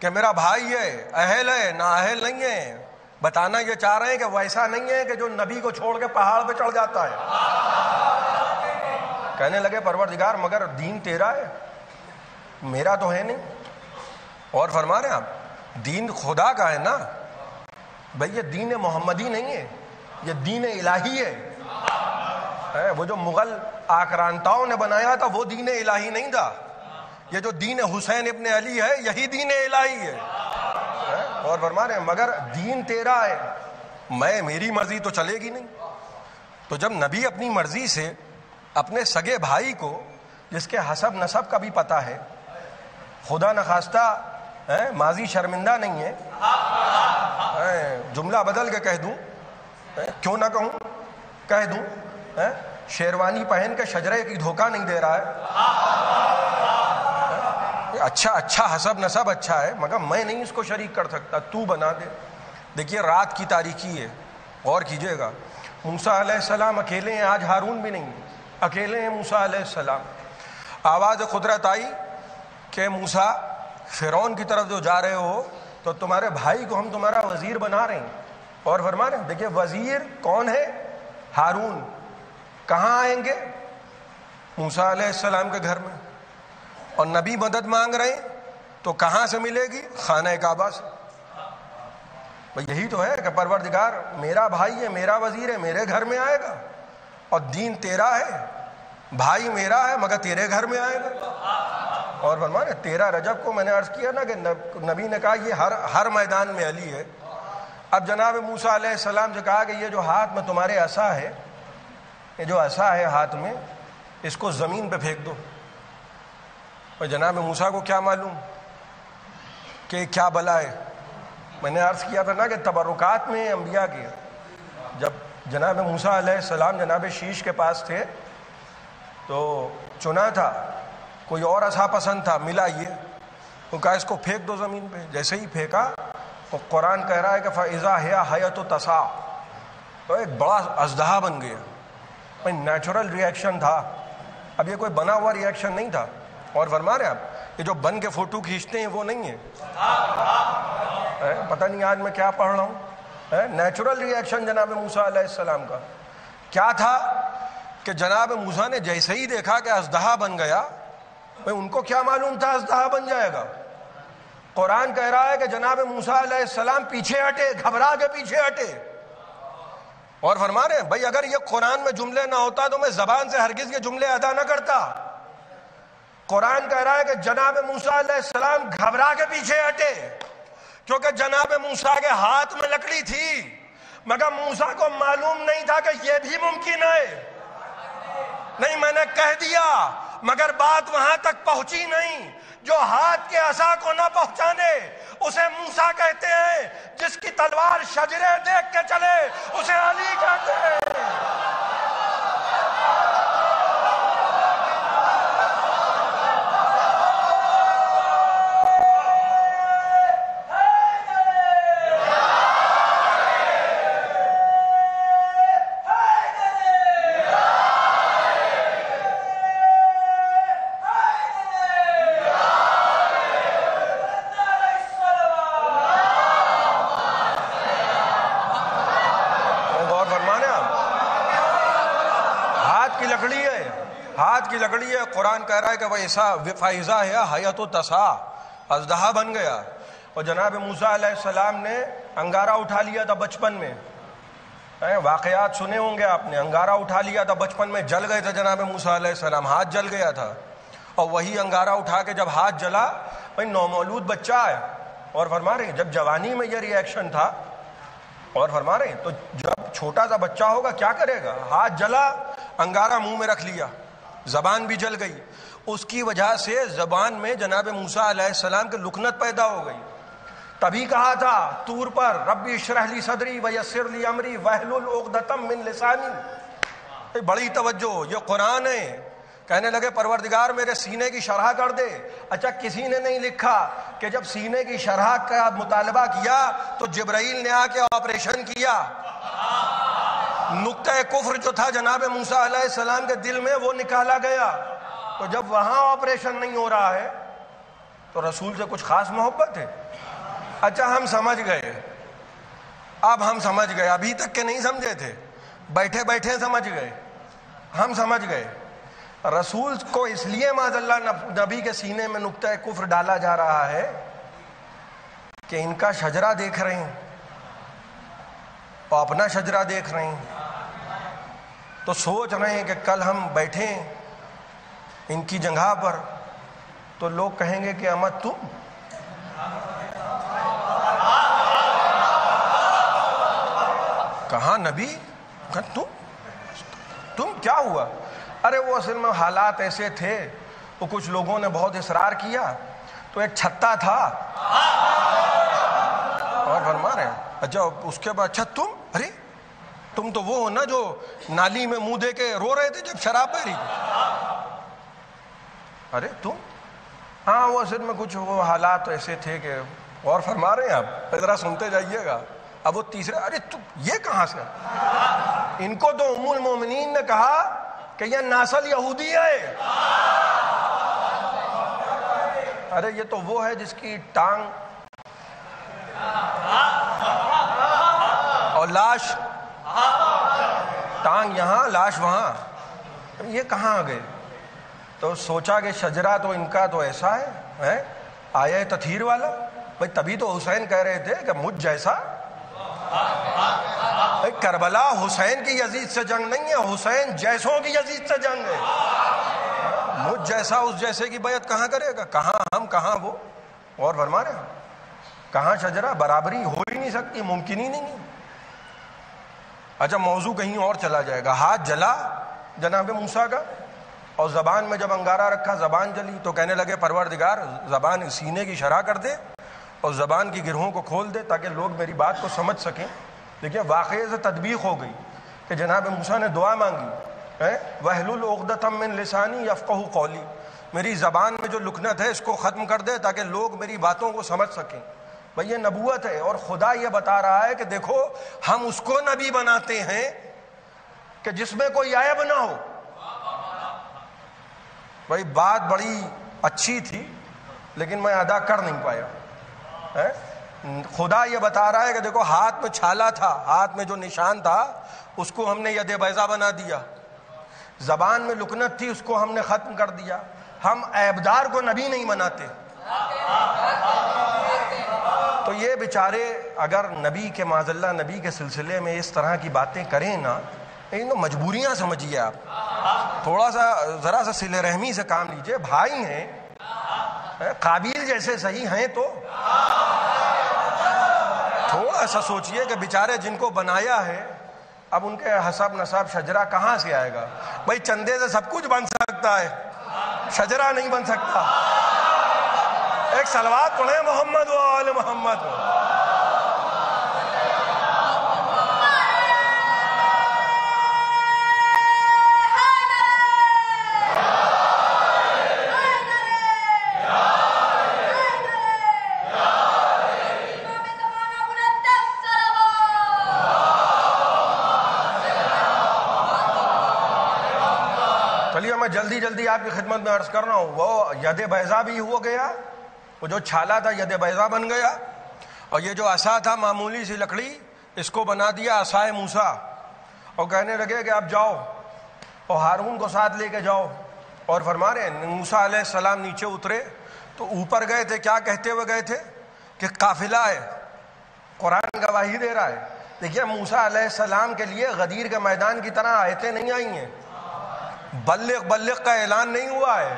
کہ میرا بھائی ہے، اہل ہے، نااہل نہیں ہے. بتانا یہ چاہ رہے ہیں کہ ویسا نہیں ہے کہ جو نبی کو چھوڑ کے پہاڑ پہ چڑھ جاتا ہے. کہنے لگے پروردگار مگر دین تیرا ہے، میرا تو ہے نہیں. اور فرما رہے ہیں آپ دین خدا کا ہے نا. بھئی یہ دین محمدی نہیں ہے، یہ دین الہی ہے. وہ جو مغل آکرانتاؤں نے بنایا تھا وہ دین الہی نہیں تھا. یہ جو دین حسین ابن علی ہے یہی دین الہی ہے. اور فرما رہے ہیں مگر دین تیرا ہے، میری مرضی تو چلے گی نہیں. تو جب نبی اپنی مرضی سے اپنے سگے بھائی کو جس کے حسب نسب کا بھی پتہ ہے، خدا نخواستہ ماضی شرمندہ نہیں ہے، جملہ بدل کے کہہ دوں، کیوں نہ کہوں، کہہ دوں شیروانی پہن کے شجرے کی دھوکہ نہیں دے رہا ہے. اچھا حسب نسب اچھا ہے مگر میں نہیں اس کو شریک کر سکتا، تو بنا دے. دیکھیے رات کی تاریکی ہے، غور کیجئے گا، موسیٰ علیہ السلام اکیلے ہیں، آج ہارون بھی نہیں ہے، اکیلے ہیں موسیٰ علیہ السلام۔ آواز قدرت آئی کہ موسیٰ فرعون کی طرف جو جا رہے ہو تو تمہارے بھائی کو ہم تمہارا وزیر بنا رہے ہیں، اور فرما رہے ہیں دیکھیے وزیر کون ہے؟ ہارون۔ کہاں آئیں گے؟ موسیٰ علیہ السلام کے گھر میں، اور نبی مدد مانگ رہے ہیں تو کہاں سے ملے گی؟ خانہ کعبہ سے۔ یہی تو ہے کہ پروردگار میرا بھائی ہے، میرا وزیر ہے، میرے گھر میں آئے گا، اور دین تیرا ہے، بھائی میرا ہے مگر تیرے گھر میں آئے گا۔ اور فرمایا 13 رجب کو میں نے عرض کیا نا کہ نبی نے کہا یہ ہر میدان میں علی ہے۔ اب جناب موسیٰ علیہ السلام سے کہا کہ یہ جو ہاتھ میں تمہارے عصا ہے، یہ جو عصا ہے ہاتھ میں، اس کو زمین پہ پھینک دو۔ اور جناب موسیٰ کو کیا معلوم کہ کیا بلا ہے؟ میں نے عرض کیا تھا نا کہ تبرکات میں انبیاء کے، جب جناب موسیٰ علیہ السلام جناب شیش کے پاس تھے تو چنا تھا، کوئی اور عصا پسند تھا، ملا یہ، تو کہا اس کو پھینک دو زمین پہ۔ جیسے ہی پھینکا تو قرآن کہہ رہا ہے کہ فَإِذَا هِيَ حَيَةٌ تَسْعَىٰ، تو ایک بڑا اژدہا بن گیا۔ نیچرل ریئیکشن تھا، اب یہ کوئی بنا ہوا ریئیکشن نہیں تھا۔ اور فرما رہے ہیں آپ یہ جو بن کے فوٹو کھینچتے ہیں وہ نہیں ہے، پتہ نہیں آج میں کیا پڑھ رہا ہوں۔ نیچرل ریئیکشن جناب موسیٰ علیہ السلام کا کیا تھا کہ جناب موسیٰ نے جیسے ہی دیکھا کہ اژدہا بن گیا، ان کو کیا معلوم تھا اژدہا بن جائے گا؟ قرآن کہہ رہا ہے کہ جناب موسیٰ علیہ السلام پیچھے ہٹے، گھبرا کے پیچھے ہٹے، اور فرما رہے ہیں بھائی اگر یہ قرآن میں جملے نہ ہوتا تو میں زبان سے ہرگز یہ جملے ادا نہ کرتا۔ قرآن کہہ رہا ہے کہ جناب موسیٰ علیہ السلام گھبرا کے پیچھے ہٹے، کیونکہ جناب موسیٰ کے ہاتھ میں لکڑی تھی، مگر موسیٰ کو معلوم نہیں تھا کہ یہ بھی ممکن ہے۔ نہیں، میں نے کہہ دیا مگر بات وہاں تک پہنچی نہیں۔ جو ہاتھ کے عصا کو نہ پہنچانے اسے موسیٰ کہتے ہیں، جس کی تلوار شجرے دیکھ کے چلے اسے علی کہتے ہیں۔ ہاتھ کی لکڑی ہے، قرآن کہہ رہا ہے کہ فَإِذَا هِيَ حَيَةٌ تَسْعَىٰ، اژدہا بن گیا۔ اور جناب موسیٰ علیہ السلام نے انگارہ اٹھا لیا تھا بچپن میں، واقعات سنے ہوں گے آپ نے، انگارہ اٹھا لیا تھا بچپن میں، جل گئے تھے جناب موسیٰ علیہ السلام، ہاتھ جل گیا تھا، اور وہی انگارہ اٹھا کے جب ہاتھ جلا، بھائی نومولود بچہ ہے، اور فرما رہے ہیں جب جوانی میں یہ ریئیکشن تھا، اور فرما رہے ہیں تو جب چھوٹا سا بچہ ہوگا کیا کرے گا؟ ہاتھ جلا، انگارہ منہ میں رکھ لیا، زبان بھی جل گئی، اس کی وجہ سے زبان میں جناب موسیٰ علیہ السلام کے لکنت پیدا ہو گئی۔ تبھی کہا تھا طور پر ربی اشرح لی صدری ویسر لی امری واحلل عقدۃ من لسانی۔ بڑی توجہ، یہ قرآن ہے۔ کہنے لگے پروردگار میرے سینے کی شرح کر دے۔ اچھا کسی نے نہیں لکھا کہ جب سینے کی شرح کا مطالبہ کیا تو جبرائیل نے آ کے آپریشن کیا۔ نقطہ کفر جو تھا جناب موسیٰ علیہ السلام کے دل میں وہ نکالا گیا۔ تو جب وہاں آپریشن نہیں ہو رہا ہے تو رسول سے کچھ خاص محبت ہے؟ اچھا ہم سمجھ گئے، اب ہم سمجھ گئے، ابھی تک کے نہیں سمجھے تھے، بیٹھے بیٹھے سمجھ گئے، ہم سمجھ گئے۔ رسول کو اس لیے معاذ اللہ نبی کے سینے میں نقطہ کفر ڈالا جا رہا ہے کہ ان کا شجرہ دیکھ رہے ہیں اور اپنا شجرہ دیکھ رہے ہیں، تو سوچ رہے ہیں کہ کل ہم بیٹھیں ان کی جگہ پر تو لوگ کہیں گے کہ احمد تم کہاں نبی، تم کیا ہوا؟ ارے وہ اصل میں حالات ایسے تھے، وہ کچھ لوگوں نے بہت اصرار کیا تو ایک چھتا تھا، اور فرما رہے ہیں اچھا اس کے بعد اچھا تم، ارے تم تو وہ ہو نا جو نالی میں منہ دے کے رو رہے تھے جب شراب پی رہی تھی، ارے تم، ہاں وہ اصل میں کچھ وہ حالات ایسے تھے کہ، اور فرما رہے ہیں آپ ذرا سنتے جائیے گا، اب وہ تیسرا، ارے تو یہ کہاں سے؟ ان کو تو ام المومنین نے کہا کہ یہ نسل یہودی ہے. ارے یہ تو وہ ہے جس کی ٹانگ اور لاش، ٹانگ یہاں لاش وہاں، یہ کہاں آ گئے؟ تو سوچا کہ شجرہ تو ان کا تو ایسا ہے آیا تطہیر والا. بھائی تبھی تو حسین کہہ رہے تھے کہ مجھ جیسا. کربلا حسین کی یزید سے جنگ نہیں ہے، حسین جیسوں کی یزید سے جنگ ہے. مجھ جیسا اس جیسے کی بیعت کہاں کرے گا؟ کہاں ہم کہاں وہ. اور فرما رہے ہیں کہاں شجرہ، برابری ہو ہی نہیں سکتی، ممکن ہی نہیں. اچھا موضوع کہیں اور چلا جائے گا. ہاتھ جلا جناب موسیٰ کا، اور زبان میں جب انگارہ رکھا زبان جلی، تو کہنے لگے پروردگار زبان سینے کی شرح کر دے اور زبان کی گرہوں کو کھول دے تاکہ لوگ میری بات کو سمجھ سکیں. دیکھیں واقعے سے تطبیق ہو گئی کہ جناب موسیٰ نے دعا مانگی، وَاحْلُلْ عُقْدَةً مِّن لِّسَانِي يَفْقَهُوا قَوْلِي، میری زبان میں جو لکنت ہے اس کو ختم کر دے تاکہ لوگ میری باتوں کو سمجھ سکیں. بھئی یہ نبوت ہے، اور خدا یہ بتا رہا ہے کہ دیکھو ہم اس کو نبی بناتے ہیں کہ جس میں کوئی عیب نہ ہو. بھئی بات بڑی اچھی تھی لیکن میں ادا کر نہیں پایا. خدا یہ بتا رہا ہے کہ دیکھو ہاتھ میں چھالا تھا، ہاتھ میں جو نشان تھا اس کو ہم نے ید بیضا بنا دیا، زبان میں لکنت تھی اس کو ہم نے ختم کر دیا. ہم عیبدار کو نبی نہیں بناتے. تو یہ بیچارے اگر نبی کے معاذ اللہ نبی کے سلسلے میں اس طرح کی باتیں کریں نا، ان مجبوریاں سمجھیے آپ. تھوڑا سا ذرا سا صلہ رحمی سے کام لیجئے. بھائی ہیں، قابیل جیسے صحیح ہیں تو تھوڑا سا سوچئے کہ بیچارے جن کو بنایا ہے اب ان کے حسب نسب شجرہ کہاں سے آئے گا؟ بھائی چندے سے سب کچھ بن سکتا ہے، شجرہ نہیں بن سکتا. ایک صلوات پڑھیں محمد و آل محمد. چلیے میں جلدی آپ کی خدمت میں عرض کر رہا ہوں. وہ ید بیضا بھی ہو گیا، وہ جو چھالا تھا ید بیضا بن گیا، اور یہ جو عصا تھا معمولی سی لکڑی اس کو بنا دیا عصائے موسیٰ. اور کہنے لگے کہ اب جاؤ اور ہارون کو ساتھ لے کے جاؤ. اور فرما رہے ہیں موسیٰ علیہ السلام نیچے اترے تو اوپر گئے تھے، کیا کہتے ہوئے گئے تھے کہ قافلہ ہے. قرآن گواہی دے رہا ہے. دیکھیے موسیٰ علیہ السلام کے لیے غدیر کے میدان کی طرح آیتیں نہیں آئی ہیں، بلغ کا اعلان نہیں ہوا ہے،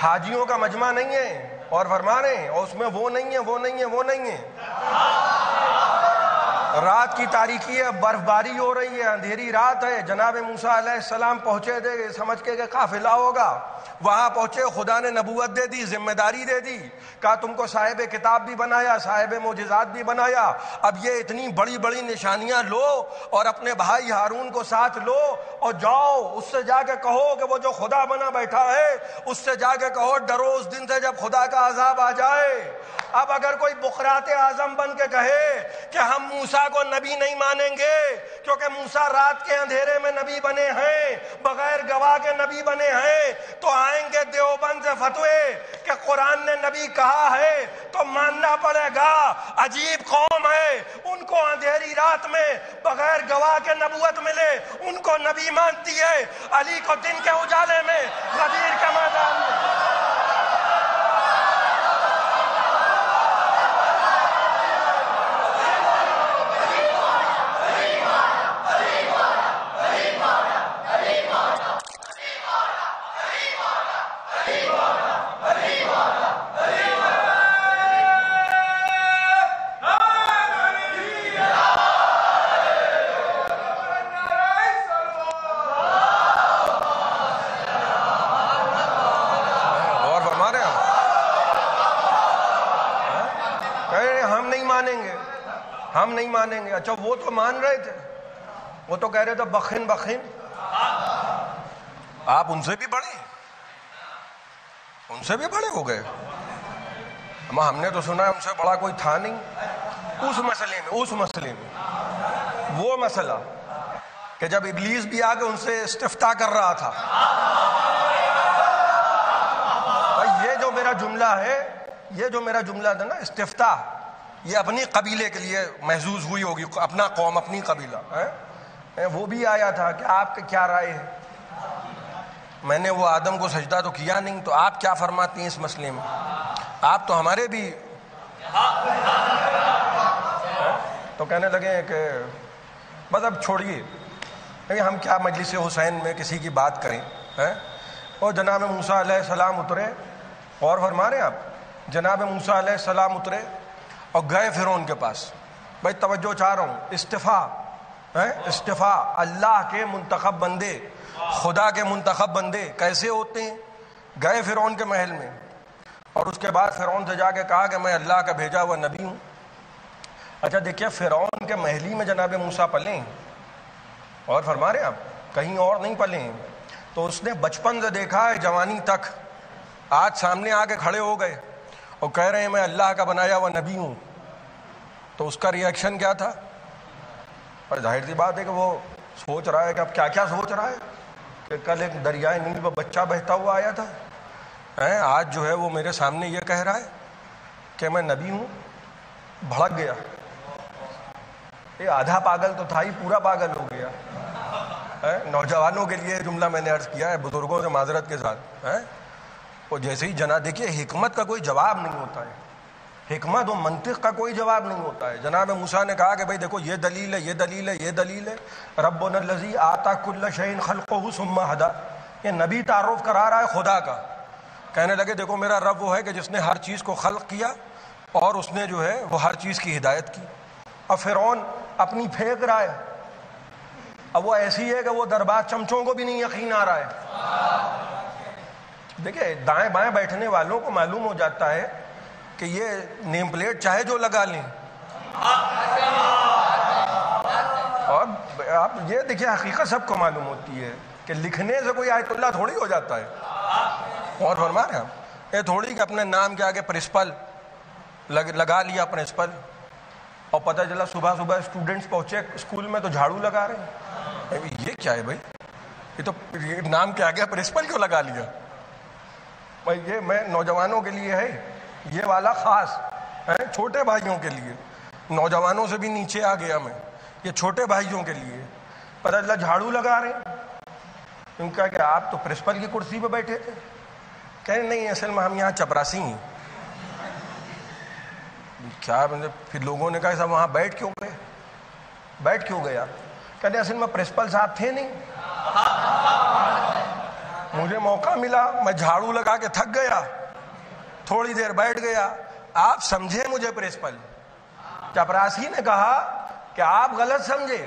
حاجیوں کا مجمع نہیں ہے. اور فرما رہے ہیں اور اس میں وہ نہیں ہے. رات کی تاریکی ہے، برف باری ہو رہی ہے، اندھیری رات ہے. جناب موسیٰ علیہ السلام پہنچے تھے سمجھ کے کہ قافلہ ہوگا. وہاں پہنچے، خدا نے نبوت دے دی، ذمہ داری دے دی، کہا تم کو صاحب کتاب بھی بنایا، صاحب معجزات بھی بنایا. اب یہ اتنی بڑی بڑی نشانیاں لو اور اپنے بھائی ہارون کو ساتھ لو اور جاؤ اس سے جا کے کہو کہ وہ جو خدا بنا بیٹھا ہے اس سے جا کے کہو ڈرو اس دن سے جب خدا کا عذاب آ جائے. اب اگر کوئی بقرات اعظم بن کے کہے کہ ہم موسیٰ کو نبی نہیں مانیں گے کیونکہ موسیٰ رات کے اندھیرے میں نبی بنے ہیں، بغیر گواہ کے نبی بنے ہیں، تو آئیں گے دیوبند سے فتوے کہ قرآن نے نبی کہا ہے تو ماننا پڑے گا. عجیب قوم ہے، ان کو اندھیری رات میں بغیر گواہ کے نبوت ملے ان کو نبی مانتی ہے. علی کو دن کے اجالے میں غدیر کے میدان میں ہم نہیں مانیں گے. اچھا وہ تو مان رہے تھے، وہ تو کہہ رہے تھے بخن آپ ان سے بھی بڑے، ان سے بھی بڑے ہو گئے. ہم نے تو سنا ہے ان سے بڑا کوئی تھا نہیں. اس مسئلے میں وہ مسئلہ کہ جب ابلیس بھی آ کے ان سے استفتاء کر رہا تھا. یہ جو میرا جملہ تھا نا استفتاء، یہ اپنی قبیلے کے لیے محظوظ ہوئی ہوگی، اپنا قوم، اپنی قبیلہ. وہ بھی آیا تھا کہ آپ کی کیا رائے ہے. میں نے وہ آدم کو سجدہ تو کیا نہیں، تو آپ کیا فرماتی ہیں اس مسئلے میں؟ آپ تو ہمارے بھی. تو کہنے لگے کہ بس اب چھوڑیے، ہم کیا مجلس حسین میں کسی کی بات کریں. اور جناب موسیٰ علیہ السلام اترے، اور فرما رہے ہیں آپ، جناب موسیٰ علیہ السلام اترے اور گئے فرعون کے پاس. بھائی توجہ چاہ رہا ہوں، استفاء اللہ کے منتخب بندے، خدا کے منتخب بندے کیسے ہوتے ہیں؟ گئے فرعون کے محل میں، اور اس کے بعد فرعون سے جا کے کہا کہ میں اللہ کا بھیجا ہوا نبی ہوں. اچھا دیکھیے، فرعون کے محلی میں جناب موسیٰ پلے ہیں، اور فرما رہے ہیں آپ کہیں اور نہیں پلے ہیں. تو اس نے بچپن سے دیکھا ہے جوانی تک، آج سامنے آ کے کھڑے ہو گئے اور کہہ رہے ہیں میں اللہ کا بنایا ہوا نبی ہوں. تو اس کا ریئیکشن کیا تھا؟ اور ظاہر سی بات ہے کہ وہ سوچ رہا ہے کہ اب کیا سوچ رہا ہے کہ کل ایک دریائے نیل پر بچہ بہتا ہوا آیا تھا، آج جو ہے وہ میرے سامنے یہ کہہ رہا ہے کہ میں نبی ہوں. بھڑک گیا. یہ آدھا پاگل تو تھا ہی، پورا پاگل ہو گیا. نوجوانوں کے لیے جملہ میں نے عرض کیا ہے، بزرگوں سے معذرت کے ساتھ. اور جیسے ہی دیکھیے حکمت کا کوئی جواب نہیں ہوتا ہے، حکمت و منطق کا کوئی جواب نہیں ہوتا ہے. جناب موسیٰ نے کہا کہ بھائی دیکھو یہ دلیل ہے، یہ دلیل ہے، یہ دلیل ہے. ربنا الذی آتا کل شیء خلقہ ثم ہدی. یہ نبی تعارف کرا رہا ہے خدا کا. کہنے لگے دیکھو میرا رب وہ ہے کہ جس نے ہر چیز کو خلق کیا اور اس نے جو ہے وہ ہر چیز کی ہدایت کی. اور فرعون اپنی پھینک رہا ہے. اب وہ ایسی ہے کہ وہ دربار چمچوں کو بھی نہیں یقین آ رہا ہے. دیکھیں دائیں بائیں بیٹھنے والوں کو معلوم ہو جاتا ہے کہ یہ نیم پلیٹ چاہے جو لگا لیں. اور آپ یہ دیکھیں حقیقت سب کو معلوم ہوتی ہے کہ لکھنے سے کوئی آیت اللہ تھوڑی ہو جاتا ہے. اور فرما رہے ہیں یہ تھوڑی کہ اپنے نام کے آگے پرنسپل لگا لیا پرنسپل، اور پتہ چلا صبح صبح اسٹوڈنٹس پہنچے اسکول میں تو جھاڑو لگا رہے ہیں. یہ کیا ہے بھائی؟ یہ تو نام کے آگے پرنسپل کیوں لگا لیا؟ بھائی یہ میں نوجوانوں کے لیے ہے یہ والا خاص ہے، چھوٹے بھائیوں کے لیے. نوجوانوں سے بھی نیچے آ گیا میں، یہ چھوٹے بھائیوں کے لیے. پتہ چلا جھاڑو لگا رہے ہیں. ان کا کہ آپ تو پرنسپل کی کرسی پہ بیٹھے تھے. کہیں نہیں اصل میں ہم یہاں چپراسی ہیں. کیا پھر لوگوں نے کہا صاحب وہاں بیٹھ کیوں گیا؟ کہتے اصل میں پرنسپل صاحب تھے نہیں، مجھے موقع ملا، میں جھاڑو لگا کے تھک گیا، تھوڑی دیر بیٹھ گیا. آپ سمجھے مجھے پرنسپل. چپراسی نے کہا کہ آپ غلط سمجھے،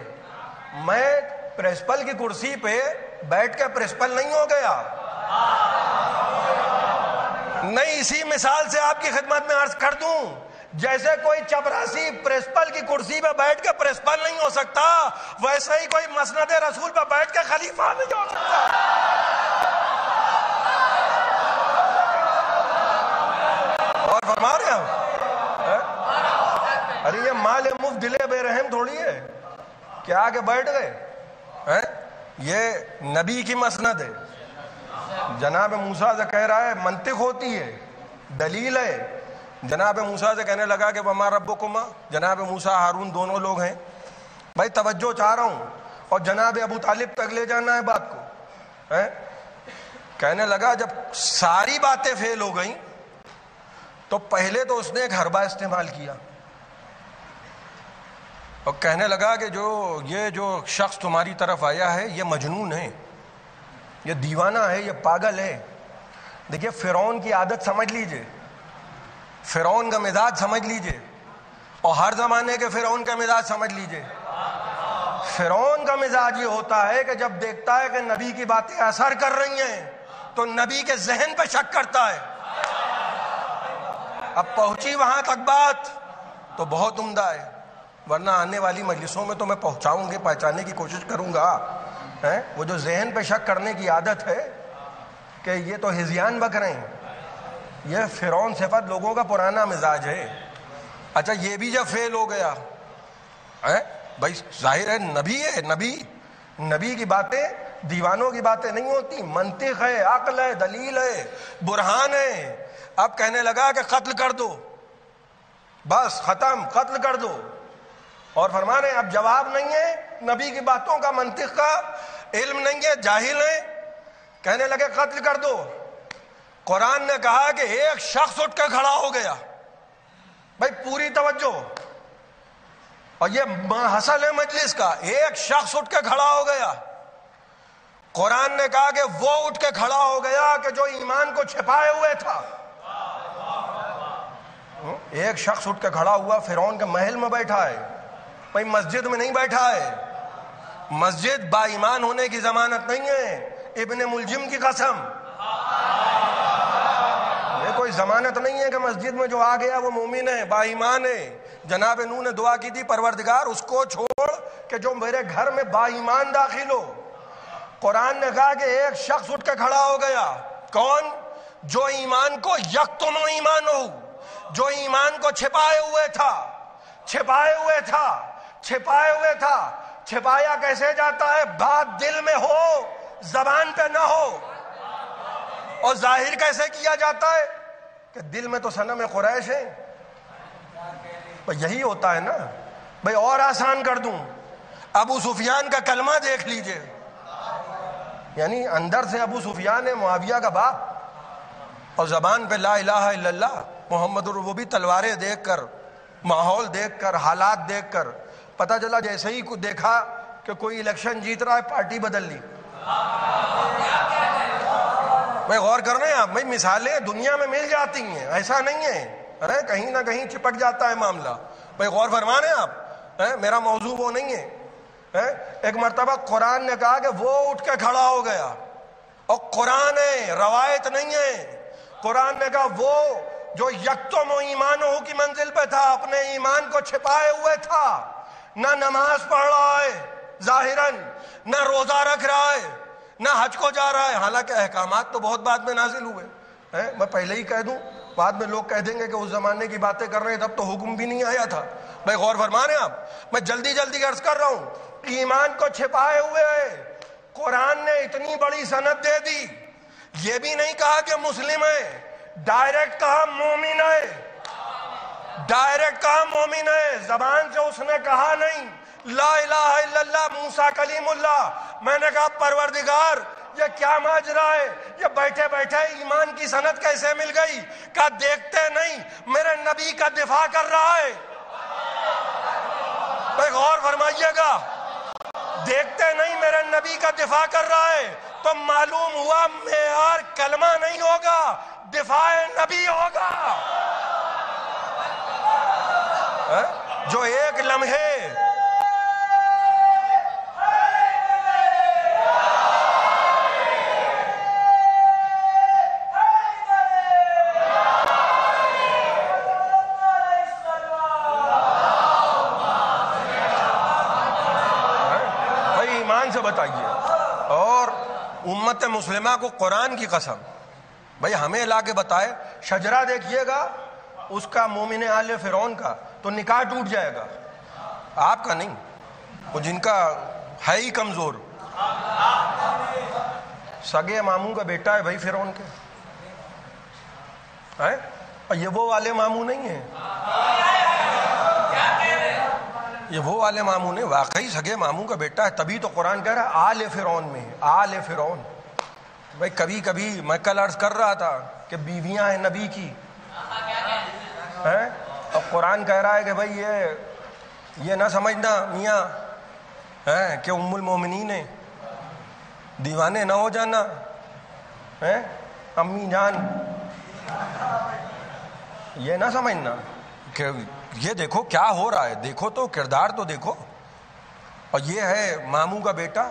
میں پرنسپل کی کرسی پہ بیٹھ کے پرنسپل نہیں ہو گیا. نہیں، اسی مثال سے آپ کی خدمت میں عرض کر دوں، جیسے کوئی چپراسی پرنسپل کی کرسی پہ بیٹھ کے پرنسپل نہیں ہو سکتا، ویسے ہی کوئی مسند رسول پہ بیٹھ کے خلیفہ نہیں ہو سکتا. اور فرما رہے ہیں ارے یہ مال مفت دلے بے رحم تھوڑی ہے کہ آگے بیٹھ گئے. یہ نبی کی مسند ہے. جناب موسیٰ سے کہہ رہا ہے منطق ہوتی ہے، دلیل ہے. جناب موسیٰ سے کہنے لگا کہ وما ربکما، جناب موسیٰ ہارون دونوں لوگ ہیں. بھائی توجہ چاہ رہا ہوں، اور جناب ابو طالب تک لے جانا ہے بات کو. کہنے لگا جب ساری باتیں فیل ہو گئیں تو پہلے تو اس نے ایک حربہ استعمال کیا اور کہنے لگا کہ یہ جو شخص تمہاری طرف آیا ہے یہ مجنون ہے، یہ دیوانہ ہے، یہ پاگل ہے. دیکھیے فرعون کی عادت سمجھ لیجئے، فرعون کا مزاج سمجھ لیجئے، اور ہر زمانے کے فرعون کا مزاج سمجھ لیجئے. فرعون کا مزاج یہ ہوتا ہے کہ جب دیکھتا ہے کہ نبی کی باتیں اثر کر رہی ہیں تو نبی کے ذہن پہ شک کرتا ہے. اب پہنچی وہاں تک بات تو بہت عمدہ ہے، ورنہ آنے والی مجلسوں میں تو میں پہنچانے کی کوشش کروں گا. وہ جو ذہن پہ شک کرنے کی عادت ہے کہ یہ تو ہذیان بک رہے ہیں، یہ فرعون صفت لوگوں کا پرانا مزاج ہے. اچھا یہ بھی جب فیل ہو گیا بھائی ظاہر ہے نبی کی باتیں دیوانوں کی باتیں نہیں ہوتی، منطق ہے، عقل ہے، دلیل ہے، برہان ہے. اب کہنے لگا کہ قتل کر دو، بس ختم، قتل کر دو. اور فرما رہے ہیں اب جواب نہیں ہے، نبی کی باتوں کا منطق کا علم نہیں ہے، جاہل ہے. کہنے لگے قتل کر دو. قرآن نے کہا کہ ایک شخص اٹھ کے کھڑا ہو گیا. بھائی پوری توجہ، اور یہ حاصل ہے مجلس کا، ایک شخص اٹھ کے کھڑا ہو گیا. قرآن نے کہا کہ وہ اٹھ کے کھڑا ہو گیا کہ جو ایمان کو چھپائے ہوئے تھا. ایک شخص اٹھ کے کھڑا ہوا، فرعون کے محل میں بیٹھا ہے، بھائی مسجد میں نہیں بیٹھا ہے. مسجد با ایمان ہونے کی ضمانت نہیں ہے، ابن ملجم کی قسم. یہ کوئی ضمانت نہیں ہے کہ مسجد میں جو آ گیا وہ مومن ہے، با ایمان ہے. جناب نوح نے دعا کی تھی پروردگار اس کو چھوڑ کہ جو میرے گھر میں با ایمان داخل ہو. قرآن نے کہا کہ ایک شخص اٹھ کے کھڑا ہو گیا. کون؟ جو ایمان کو یکتم ایمان ہو، جو ایمان کو چھپائے ہوئے تھا. چھپایا کیسے جاتا ہے؟ بات دل میں ہو، زبان پہ نہ ہو. اور ظاہر کیسے کیا جاتا ہے؟ کہ دل میں تو صنم قریش ہے. یہی ہوتا ہے نا بھائی. اور آسان کر دوں، ابو سفیان کا کلمہ دیکھ لیجئے، یعنی اندر سے ابو سفیان ہے معاویہ کا باپ، اور زبان پہ لا الہ الا اللہ محمد. وہ بھی تلواریں دیکھ کر، ماحول دیکھ کر، حالات دیکھ کر پتہ چلا جیسے ہی کو دیکھا کہ کوئی الیکشن جیت رہا ہے پارٹی بدل لی. بھائی غور کر رہے ہیں آپ؟ بھائی مثالیں دنیا میں مل جاتی ہیں، ایسا نہیں ہے، ارے کہیں نہ کہیں چپک جاتا ہے معاملہ. بھائی غور فرمانے آپ، میرا موضوع وہ نہیں ہے. ایک مرتبہ قرآن نے کہا کہ وہ اٹھ کے کھڑا ہو گیا، اور قرآن ہے، روایت نہیں ہے. قرآن نے کہا وہ جو یکتم و ایمانہ کی منزل پہ تھا، اپنے ایمان کو چھپائے ہوئے تھا، نہ نماز پڑھ رہا ہے ظاہراً، نہ روزہ رکھ رہا ہے، نہ حج کو جا رہا ہے. حالانکہ احکامات تو بہت بعد میں نازل ہوئے. میں پہلے ہی کہہ دوں، بعد میں لوگ کہہ دیں گے کہ اس زمانے کی باتیں کر رہے ہیں، تب تو حکم بھی نہیں آیا تھا. بھائی غور فرما رہے ہیں آپ؟ میں جلدی عرض کر رہا ہوں، ایمان کو چھپائے ہوئے ہے. قرآن نے اتنی بڑی سند دے دی، یہ بھی نہیں کہا کہ مسلم ہے، ڈائریکٹ کہا مومن ہے. زبان سے اس نے کہا نہیں لا الہ الا اللہ موسیٰ کلیم اللہ. میں نے کہا پروردگار یہ کیا ماجرا ہے؟ یہ بیٹھے بیٹھے ایمان کی سند کیسے مل گئی؟ کہا دیکھتے نہیں میرے نبی کا دفاع کر رہا ہے. بھائی غور فرمائیے گا، دیکھتے نہیں میرے نبی کا دفاع کر رہا ہے، تو معلوم ہوا معیار کلمہ نہیں ہوگا، دفاع نبی ہوگا. جو ایک لمحے سے بتائیے. اور امت مسلمہ کو قرآن کی قسم، بھائی ہمیں لا کے بتائے، شجرہ دیکھیے گا اس کا مومن آل فرعون کا تو نکاح ٹوٹ جائے گا، آپ کا نہیں، وہ جن کا ہے ہی کمزور. سگے ماموں کا بیٹا ہے بھائی فرعون کے، اور یہ وہ والے ماموں نہیں ہیں، یہ وہ والے ماموں نے واقعی سگے ماموں کا بیٹا ہے. تبھی تو قرآن کہہ رہا ہے آل فرعون میں، آل فرعون. بھائی کبھی کبھی میں کل عرض کر رہا تھا کہ بیویاں ہیں نبی کی، اور قرآن کہہ رہا ہے کہ بھائی یہ نہ سمجھنا میاں کہ ام المومنین ہے، دیوانے نہ ہو جانا امی جان، یہ نہ سمجھنا کہ یہ دیکھو کیا ہو رہا ہے، دیکھو تو کردار تو دیکھو. اور یہ ہے ماموں کا بیٹا،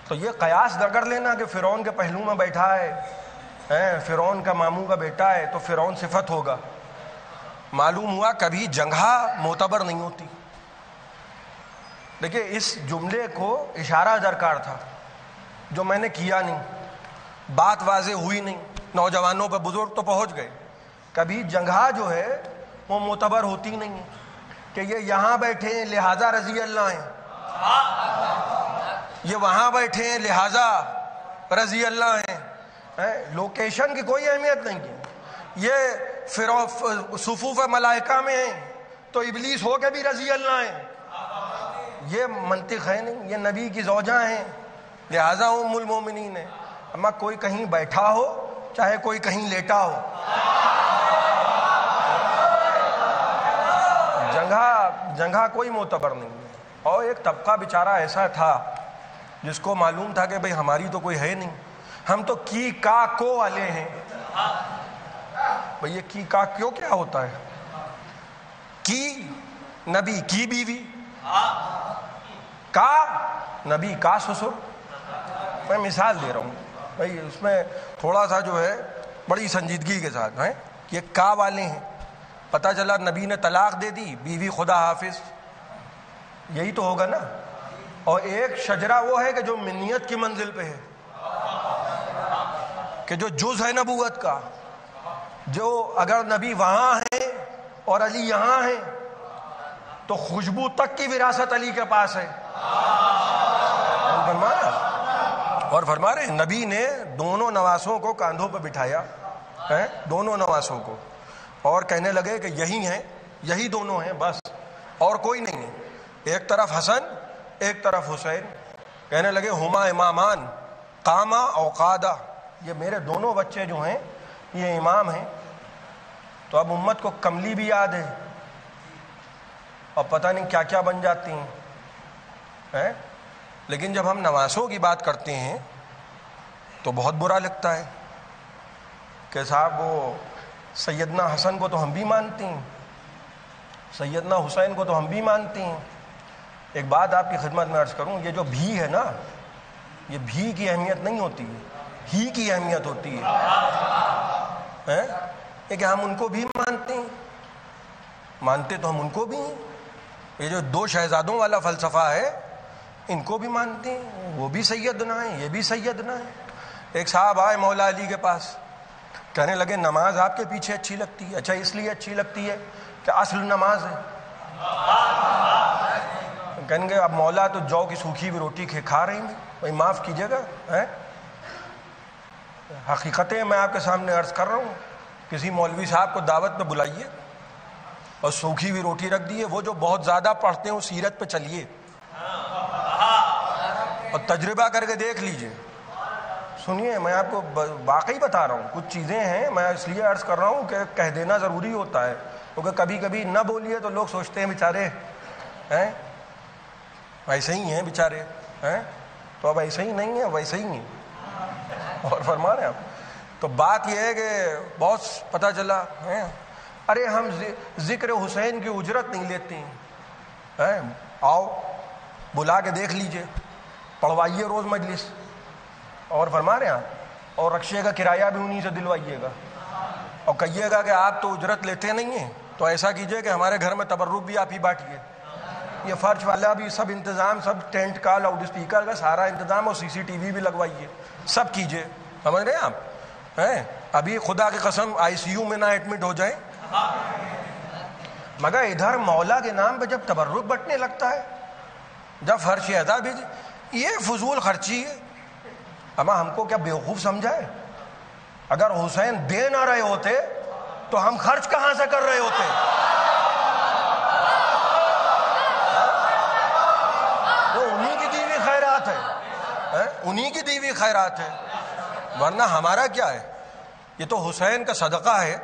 تو یہ قیاس نہ کر لینا کہ فرعون کے پہلو میں بیٹھا ہے، فرعون کا ماموں کا بیٹا ہے تو فرعون صفت ہوگا. معلوم ہوا کبھی جنگہ معتبر نہیں ہوتی. دیکھیں اس جملے کو اشارہ درکار تھا جو میں نے کیا نہیں، بات واضح ہوئی نہیں، نوجوانوں پہ بزرگ تو پہنچ گئے. کبھی جنگہ جو ہے وہ معتبر ہوتی نہیں ہے کہ یہ یہاں بیٹھے ہیں لہذا رضی اللہ ہیں، یہ وہاں بیٹھے ہیں لہذا رضی اللہ ہیں. لوکیشن کی کوئی اہمیت نہیں ہے. یہ صفوف ملائکہ میں ہیں تو ابلیس ہو کے بھی رضی اللہ ہیں. یہ منطق ہے نہیں. یہ نبی کی زوجہ ہیں لہذا ام المومنین ہیں. اما کوئی کہیں بیٹھا ہو چاہے کوئی کہیں لیٹا ہو، جگہ کوئی معتبر نہیں ہے. اور ایک طبقہ بیچارہ ایسا تھا جس کو معلوم تھا کہ بھئی ہماری تو کوئی ہے نہیں، ہم تو کی کا کو والے ہیں. بھئی یہ کی کا کیوں کیا ہوتا ہے؟ کی نبی کی بیوی، کا نبی کا سسر. میں مثال دے رہا ہوں بھئی، اس میں تھوڑا سا جو ہے بڑی سنجیدگی کے ساتھ ہیں. یہ کا والے ہیں. پتہ چلا نبی نے طلاق دے دی، بیوی خدا حافظ، یہی تو ہوگا نا. اور ایک شجرہ وہ ہے کہ جو منیت کی منزل پہ ہے، کہ جو جز ہے نبوت کا، جو اگر نبی وہاں ہیں اور علی یہاں ہیں تو خوشبو تک کی وراثت علی کے پاس ہے. اور فرما رہے ہیں نبی نے دونوں نواسوں کو کاندھوں پہ بٹھایا، دونوں نواسوں کو، اور کہنے لگے کہ یہی ہیں، یہی دونوں ہیں بس، اور کوئی نہیں ہے. ایک طرف حسن ایک طرف حسین. کہنے لگے ہما امامان قاما اوقادا، یہ میرے دونوں بچے جو ہیں یہ امام ہیں. تو اب امت کو کملی بھی یاد ہے اور پتہ نہیں کیا کیا بن جاتی ہیں. لیکن جب ہم نواسوں کی بات کرتے ہیں تو بہت برا لگتا ہے کہ صاحب وہ سیدنا حسن کو تو ہم بھی مانتے ہیں، سیدنا حسین کو تو ہم بھی مانتے ہیں. ایک بات آپ کی خدمت میں عرض کروں، یہ جو بھی ہے نا، یہ بھی کی اہمیت نہیں ہوتی ہے، ہی کی اہمیت ہوتی ہے. یہ کہ ہم ان کو بھی مانتے ہیں، مانتے تو ہم ان کو بھی ہیں. یہ جو دو شہزادوں والا فلسفہ ہے ان کو بھی مانتے ہیں، وہ بھی سیدنا ہیں یہ بھی سیدنا ہے. ایک صاحب آئے مولا علی کے پاس، کہنے لگے نماز آپ کے پیچھے اچھی لگتی ہے. اچھا اس لیے اچھی لگتی ہے کہ اصل نماز ہے. کہیں گے اب مولا تو جو کی سوکھی ہوئی روٹی کھا رہی ہیں. بھائی معاف کیجیے گا، حقیقتیں میں آپ کے سامنے عرض کر رہا ہوں. کسی مولوی صاحب کو دعوت پہ بلائیے اور سوکھی ہوئی روٹی رکھ دیے. وہ جو بہت زیادہ پڑھتے ہیں وہ سیرت پہ چلیے اور تجربہ کر کے دیکھ لیجئے. سنیے میں آپ کو واقعی بتا رہا ہوں، کچھ چیزیں ہیں میں اس لیے عرض کر رہا ہوں کہ کہہ دینا ضروری ہوتا ہے، کیونکہ کبھی کبھی نہ بولیے تو لوگ سوچتے ہیں بیچارے ہیں ایسے ہی ہیں بیچارے ہیں. تو اب ایسے ہی نہیں ہیں، ویسے ہی ہیں. اور فرما رہے ہیں آپ. تو بات یہ ہے کہ بہت پتہ چلا ارے ہم ذکر حسین کی اجرت نہیں لیتے ہیں. آؤ بلا کے دیکھ لیجئے، پڑھوائیے روز مجلس. اور فرما رہے ہیں آپ، اور رکشے کا کرایہ بھی انہی سے دلوائیے گا. اور کہیے گا کہ آپ تو اجرت لیتے نہیں ہیں تو ایسا کیجئے کہ ہمارے گھر میں تبرک بھی آپ ہی بانٹیے. یہ فرش والا بھی سب انتظام، سب ٹینٹ کا، لاؤڈ اسپیکر کا سارا انتظام، اور CCTV بھی لگوائیے، سب کیجئے. سمجھ رہے ہیں آپ؟ ابھی خدا کی قسم ICU میں نہ ایڈمٹ ہو جائیں. مگر ادھر مولا کے نام پہ جب تبرک بٹنے لگتا ہے، جب فرش ادا بھی، یہ فضول خرچی ہے. اما ہم کو کیا بیوقوف سمجھا ہے؟ اگر حسین دے نہ رہے ہوتے تو ہم خرچ کہاں سے کر رہے ہوتے؟ وہ انہی کی دیوی خیرات ہے، انہی کی دیوی خیرات ہے، ورنہ ہمارا کیا ہے؟ یہ تو حسین کا صدقہ ہے.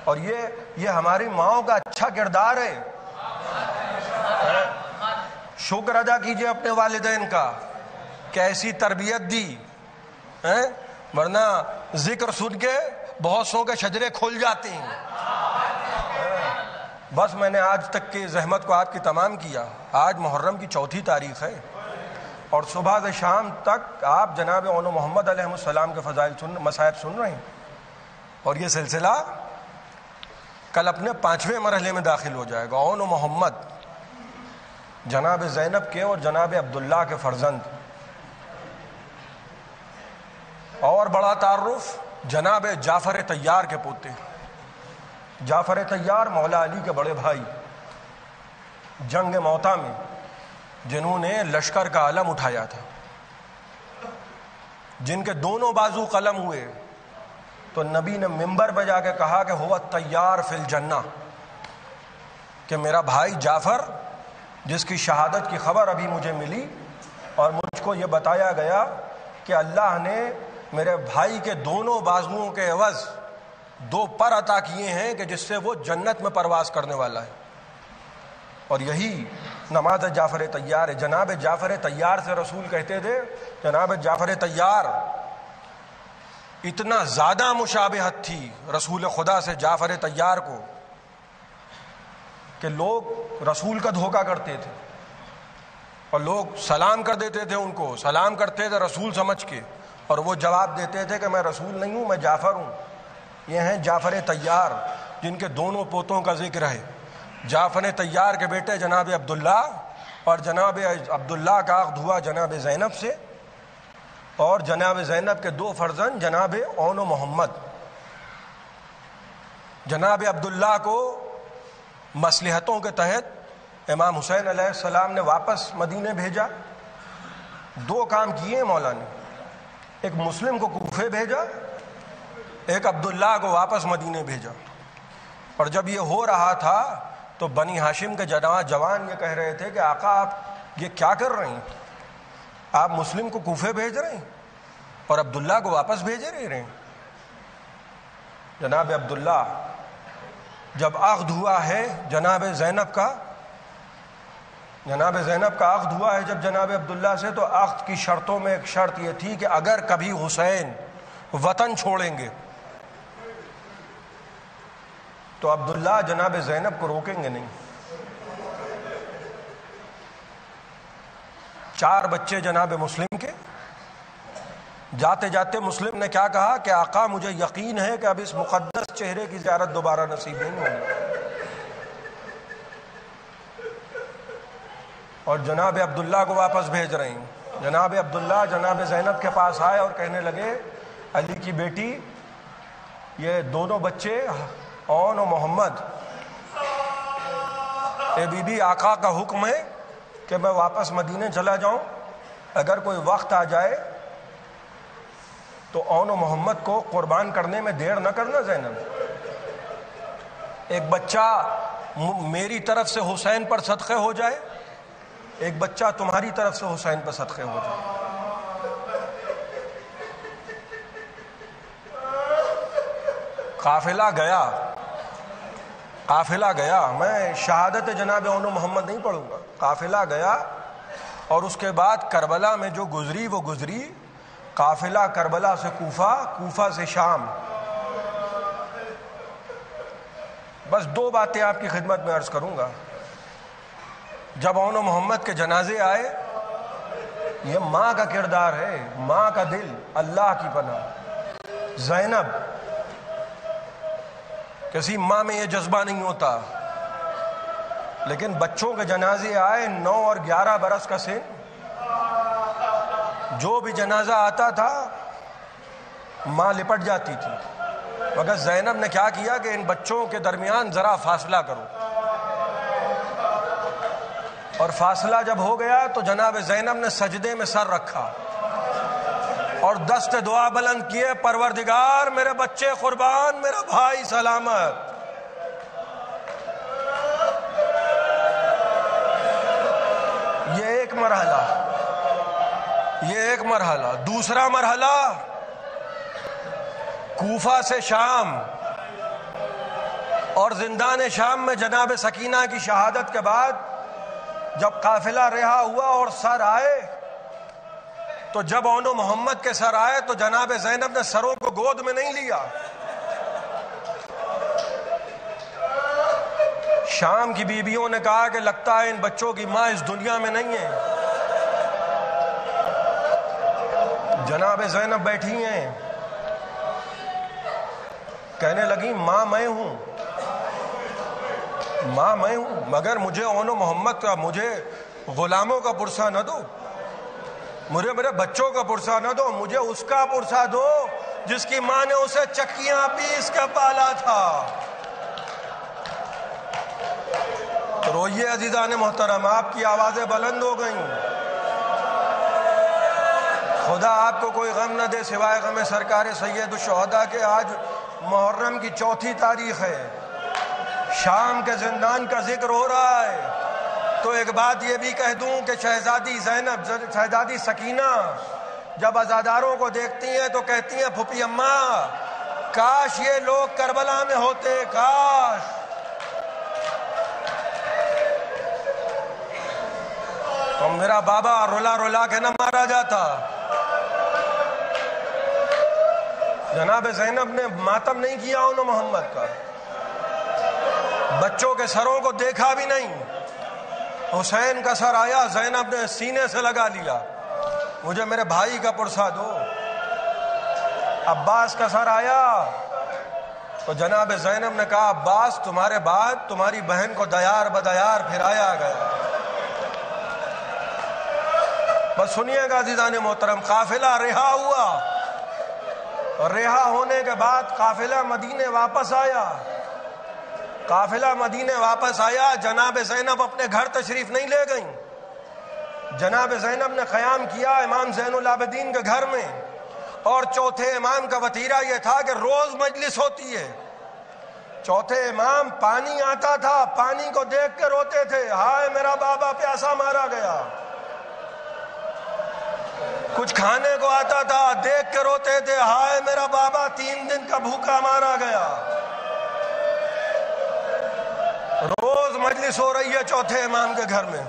اور یہ ہماری ماؤں کا اچھا کردار ہے. شکر ادا کیجئے اپنے والدین کا کہ ایسی تربیت دی، ورنہ ذکر سن کے بہت سو کے شجرے کھل جاتے ہیں. بس میں نے آج تک کی زحمت کو آپ کی تمام کیا. آج محرم کی 4 تاریخ ہے اور صبح سے شام تک آپ جناب اون محمد علیہ السلام کے فضائل مصائب سن رہے ہیں. اور یہ سلسلہ کل اپنے 5ویں مرحلے میں داخل ہو جائے گا. اون محمد جناب زینب کے اور جناب عبداللہ کے فرزند. اور بڑا تعارف جناب جعفر طیار کے پوتے. جعفر طیار مولا علی کے بڑے بھائی، جنگ موتا میں جنہوں نے لشکر کا علم اٹھایا تھا، جن کے دونوں بازو قلم ہوئے، تو نبی نے منبر پہ جا کے کہا کہ ہوا طیار فی الجنہ، کہ میرا بھائی جعفر جس کی شہادت کی خبر ابھی مجھے ملی اور مجھ کو یہ بتایا گیا کہ اللہ نے میرے بھائی کے دونوں بازوؤں کے عوض 2 پر عطا کیے ہیں کہ جس سے وہ جنت میں پرواز کرنے والا ہے، اور یہی نماز جعفر طیار ہے۔ جناب جعفر طیار سے رسول کہتے تھے، جناب جعفر طیار، اتنا زیادہ مشابہت تھی رسول خدا سے جعفر طیار کو کہ لوگ رسول کا دھوکہ کرتے تھے، اور لوگ سلام کر دیتے تھے، ان کو سلام کرتے تھے رسول سمجھ کے، اور وہ جواب دیتے تھے کہ میں رسول نہیں ہوں، میں جعفر ہوں۔ یہ ہیں جعفر طیار، جن کے دونوں پوتوں کا ذکر ہے۔ جعفر طیار کے بیٹے جناب عبداللہ، اور جناب عبداللہ کا عقد ہوا جناب زینب سے، اور جناب زینب کے 2 فرزند جناب اون و محمد۔ جناب عبداللہ کو مصلحتوں کے تحت امام حسین علیہ السلام نے واپس مدینے بھیجا۔ 2 کام کیے مولا نے، ایک مسلم کو کوفے بھیجا، ایک عبداللہ کو واپس مدینے بھیجا۔ اور جب یہ ہو رہا تھا تو بنی ہاشم کے جوان یہ کہہ رہے تھے کہ آقا آپ یہ کیا کر رہے ہیں، آپ مسلم کو کوفے بھیج رہے ہیں اور عبداللہ کو واپس بھیجے رہے ہیں۔ جناب عبداللہ جب عقد ہوا ہے جناب زینب کا عقد ہوا ہے جب جناب عبداللہ سے، تو عقد کی شرطوں میں ایک شرط یہ تھی کہ اگر کبھی حسین وطن چھوڑیں گے تو عبداللہ جناب زینب کو روکیں گے نہیں۔ 4 بچے جناب مسلم کے، جاتے جاتے مسلم نے کیا کہا کہ آقا مجھے یقین ہے کہ اب اس مقدس چہرے کی زیارت دوبارہ نصیب نہیں ہوگی، اور جناب عبداللہ کو واپس بھیج رہے ہیں۔ جناب عبداللہ جناب زینب کے پاس آئے اور کہنے لگے علی کی بیٹی، یہ دونوں بچے اون و محمد، اے بی بی آقا کا حکم ہے کہ میں واپس مدینے چلا جاؤں، اگر کوئی وقت آ جائے تو اون و محمد کو قربان کرنے میں دیر نہ کرنا زینب۔ ایک بچہ میری طرف سے حسین پر صدقے ہو جائے، ایک بچہ تمہاری طرف سے حسین پر صدقے ہو جائے۔ قافلہ گیا، میں شہادت جناب اون و محمد نہیں پڑھوں گا، قافلہ گیا، اور اس کے بعد کربلا میں جو گزری وہ گزری۔ قافلہ کربلا سے کوفہ سے شام۔ بس 2 باتیں آپ کی خدمت میں عرض کروں گا۔ جب اون و محمد کے جنازے آئے، یہ ماں کا کردار ہے، ماں کا دل، اللہ کی پناہ۔ زینب، کسی ماں میں یہ جذبہ نہیں ہوتا، لیکن بچوں کے جنازے آئے، 9 اور 11 برس کا سن، جو بھی جنازہ آتا تھا ماں لپٹ جاتی تھی، مگر زینب نے کیا کیا کہ ان بچوں کے درمیان ذرا فاصلہ کرو، اور فاصلہ جب ہو گیا تو جناب زینب نے سجدے میں سر رکھا اور دست دعا بلند کیے، پروردگار میرے بچے قربان، میرا بھائی سلامت۔ یہ ایک مرحلہ۔ دوسرا مرحلہ کوفہ سے شام، اور زندان شام میں جناب سکینہ کی شہادت کے بعد جب قافلہ رہا ہوا اور سر آئے، تو جب اون و محمد کے سر آئے تو جناب زینب نے سروں کو گود میں نہیں لیا۔ شام کی بیویوں نے کہا کہ لگتا ہے ان بچوں کی ماں اس دنیا میں نہیں ہے۔ جناب زینب بیٹھی ہیں، کہنے لگی ماں میں ہوں، مگر مجھے اون و محمد کا، مجھے غلاموں کا پرسہ نہ دو، مجھے میرے بچوں کا پرسہ نہ دو، مجھے اس کا پرسہ دو جس کی ماں نے اسے چکیاں پیس کے پالا تھا۔ روئیے عزیزان محترم، آپ کی آوازیں بلند ہو گئیں. خدا آپ کو کوئی غم نہ دے سوائے غم سرکار سید الشہداء کے. آج محرم کی 4 تاریخ ہے، شام کے زندان کا ذکر ہو رہا ہے. تو ایک بات یہ بھی کہہ دوں کہ شہزادی زینب، شہزادی سکینہ جب عزاداروں کو دیکھتی ہیں تو کہتی ہیں پھوپھی اماں کاش یہ لوگ کربلا میں ہوتے، کاش. تو میرا بابا رلا رلا کے نہ مارا جاتا. جناب زینب نے ماتم نہیں کیا انہوں محمد کا، بچوں کے سروں کو دیکھا بھی نہیں. حسین کا سر آیا، زینب نے سینے سے لگا لیا، مجھے میرے بھائی کا پرسہ دو. عباس کا سر آیا تو جناب زینب نے کہا عباس تمہارے بعد تمہاری بہن کو دیار بدیار پھرایا گیا. بس سنیے گا عزیزان محترم، قافلہ رہا ہوا اور رہا ہونے کے بعد قافلہ مدینے واپس آیا. قافلہ مدینے واپس آیا، جناب زینب اپنے گھر تشریف نہیں لے گئیں. جناب زینب نے قیام کیا امام زین العابدین کے گھر میں، اور چوتھے امام کا وتیرہ یہ تھا کہ روز مجلس ہوتی ہے. چوتھے امام پانی آتا تھا، پانی کو دیکھ کے روتے تھے، ہائے میرا بابا پیاسا مارا گیا. کچھ کھانے کو آتا تھا، دیکھ کے روتے تھے، ہائے میرا بابا 3 دن کا بھوکا مارا گیا. روز مجلس ہو رہی ہے چوتھے امام کے گھر میں.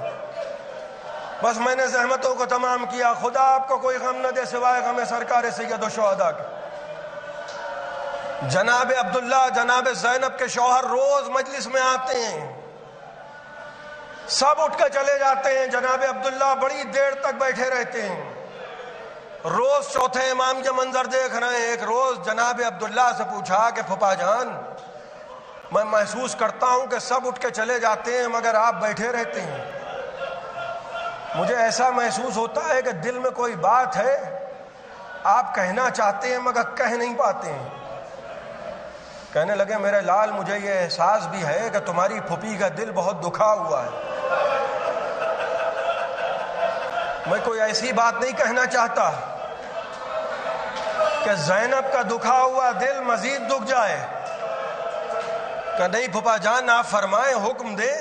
بس میں نے زحمتوں کو تمام کیا. خدا آپ کو کوئی غم نہ دے سوائے غم سرکار سید الشہداء کے. جناب عبداللہ، جناب زینب کے شوہر روز مجلس میں آتے ہیں، سب اٹھ کے چلے جاتے ہیں. جناب عبداللہ بڑی دیر تک بیٹھے رہتے ہیں. روز چوتھے امام کے منظر دیکھ رہے ہیں. ایک روز جناب عبداللہ سے پوچھا کہ پھپھا جان میں محسوس کرتا ہوں کہ سب اٹھ کے چلے جاتے ہیں مگر آپ بیٹھے رہتے ہیں. مجھے ایسا محسوس ہوتا ہے کہ دل میں کوئی بات ہے، آپ کہنا چاہتے ہیں مگر کہہ نہیں پاتے ہیں. کہنے لگے میرے لال مجھے یہ احساس بھی ہے کہ تمہاری پھوپھی کا دل بہت دکھا ہوا ہے. میں کوئی ایسی بات نہیں کہنا چاہتا کہ زینب کا دکھا ہوا دل مزید دکھ جائے. کہ نہیں پھپھا جان آپ فرمائیں، حکم دیں.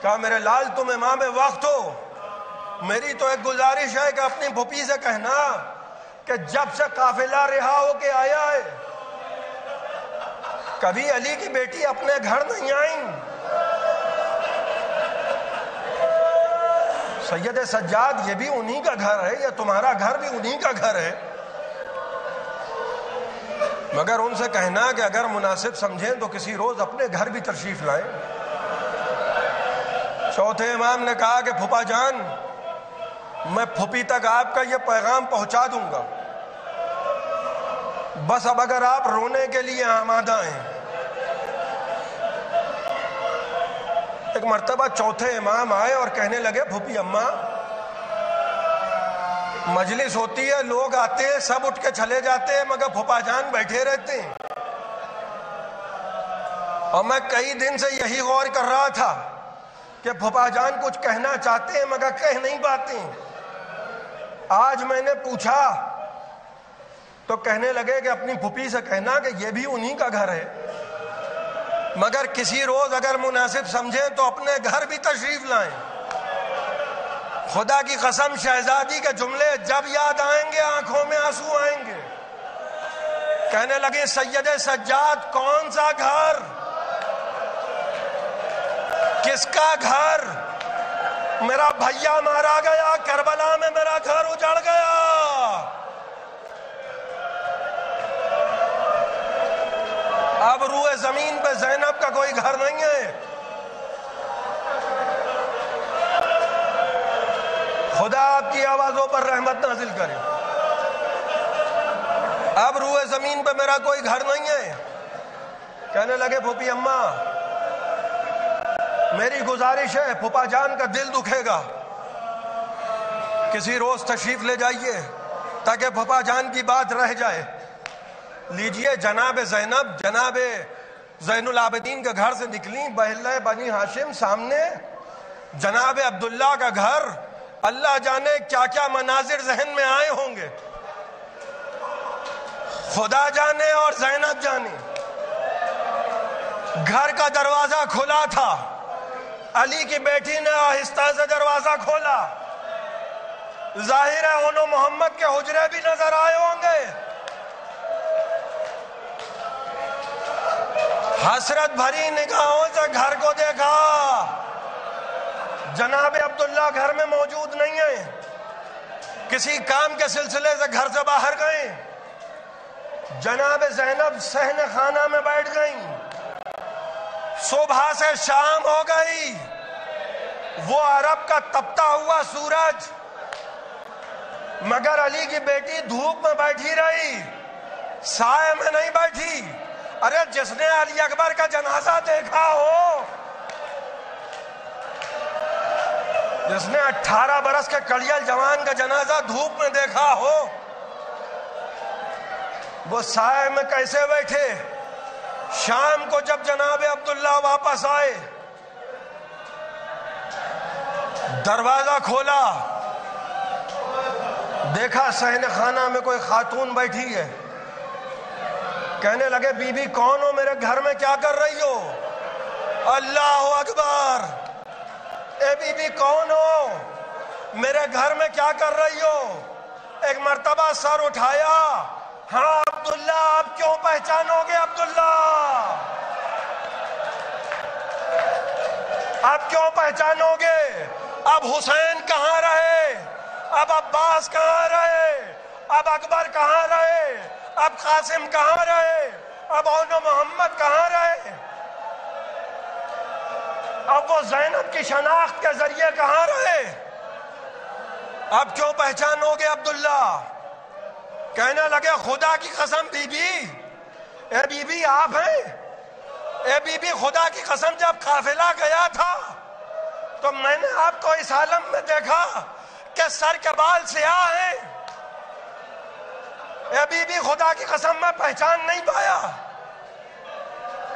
کہا میرے لال تم امام وقت ہو، میری تو ایک گزارش ہے کہ اپنی پھوپھی سے کہنا کہ جب سے قافلہ رہا ہو کے آیا ہے کبھی علی کی بیٹی اپنے گھر نہیں آئیں. سید سجاد یہ بھی انہی کا گھر ہے، یہ تمہارا گھر بھی انہی کا گھر ہے، مگر ان سے کہنا کہ اگر مناسب سمجھیں تو کسی روز اپنے گھر بھی تشریف لائیں. چوتھے امام نے کہا کہ پھپھا جان میں پھوپھی تک آپ کا یہ پیغام پہنچا دوں گا، بس اب اگر آپ رونے کے لیے آمادہ ہیں. ایک مرتبہ چوتھے امام آئے اور کہنے لگے پھوپھی اماں مجلس ہوتی ہے، لوگ آتے ہیں، سب اٹھ کے چلے جاتے ہیں مگر پھپھا جان بیٹھے رہتے ہیں. اور میں کئی دن سے یہی غور کر رہا تھا کہ پھپھا جان کچھ کہنا چاہتے ہیں مگر کہہ نہیں پاتے ہیں. آج میں نے پوچھا تو کہنے لگے کہ اپنی پھوپھی سے کہنا کہ یہ بھی انہی کا گھر ہے، مگر کسی روز اگر مناسب سمجھیں تو اپنے گھر بھی تشریف لائیں. خدا کی قسم شہزادی کے جملے جب یاد آئیں گے آنکھوں میں آنسو آئیں گے. کہنے لگے سید سجاد کون سا گھر، کس کا گھر، میرا بھیا مارا گیا کربلا میں، میرا گھر اجڑ گیا. اب روئے زمین پہ زینب کا کوئی گھر نہیں ہے. خدا آپ کی آوازوں پر رحمت نازل کرے. اب روئے زمین پہ میرا کوئی گھر نہیں ہے. کہنے لگے پھوپھی اماں میری گزارش ہے، پھپھا جان کا دل دکھے گا، کسی روز تشریف لے جائیے تاکہ پھپھا جان کی بات رہ جائے. لیجئے جناب زینب، جناب زین العابدین کے گھر سے نکلی، بہلہ بنی ہاشم سامنے، جناب عبداللہ کا گھر، اللہ جانے کیا کیا مناظر ذہن میں آئے ہوں گے، خدا جانے اور زینب جانے۔ گھر کا دروازہ کھلا تھا، علی کی بیٹی نے آہستہ سے دروازہ کھولا، ظاہر ہے انہوں محمد کے حجرے بھی نظر آئے ہوں گے۔ حسرت بھری نگاہوں سے گھر کو دیکھا، جناب عبداللہ گھر میں موجود نہیں ہیں، کسی کام کے سلسلے سے گھر سے باہر گئے۔ جناب زینب صحن خانہ میں بیٹھ گئیں، صبح سے شام ہو گئی، وہ عرب کا تپتا ہوا سورج، مگر علی کی بیٹی دھوپ میں بیٹھی رہی، سائے میں نہیں بیٹھی۔ ارے جس نے علی اکبر کا جنازہ دیکھا ہو، جس نے 18 برس کے کڑیل جوان کا جنازہ دھوپ میں دیکھا ہو، وہ سائے میں کیسے بیٹھے؟ شام کو جب جناب عبداللہ واپس آئے، دروازہ کھولا، دیکھا صحن خانہ میں کوئی خاتون بیٹھی ہے۔ کہنے لگے بی بی کون ہو، میرے گھر میں کیا کر رہی ہو؟ اللہ اکبر! اے بی بی کون ہو، میرے گھر میں کیا کر رہی ہو؟ ایک مرتبہ سر اٹھایا، ہاں عبداللہ، آپ کیوں پہچانو گے عبداللہ؟ آپ کیوں پہچانو گے؟ اب حسین کہاں رہے؟ اب عباس کہاں رہے؟ اب اکبر کہاں رہے؟ اب قاسم کہاں رہے؟ اب اون محمد کہاں رہے؟ اب وہ زینب کی شناخت کے ذریعے کہاں رہے؟ اب کیوں پہچانو گے عبداللہ؟ کہنے لگے خدا کی قسم بی بی، اے بی بی آپ ہیں؟ اے بی بی خدا کی قسم جب قافلہ گیا تھا تو میں نے آپ کو اس عالم میں دیکھا کہ سر کے بال سیاہ ہیں۔ اے بی بی خدا کی قسم میں پہچان نہیں پایا،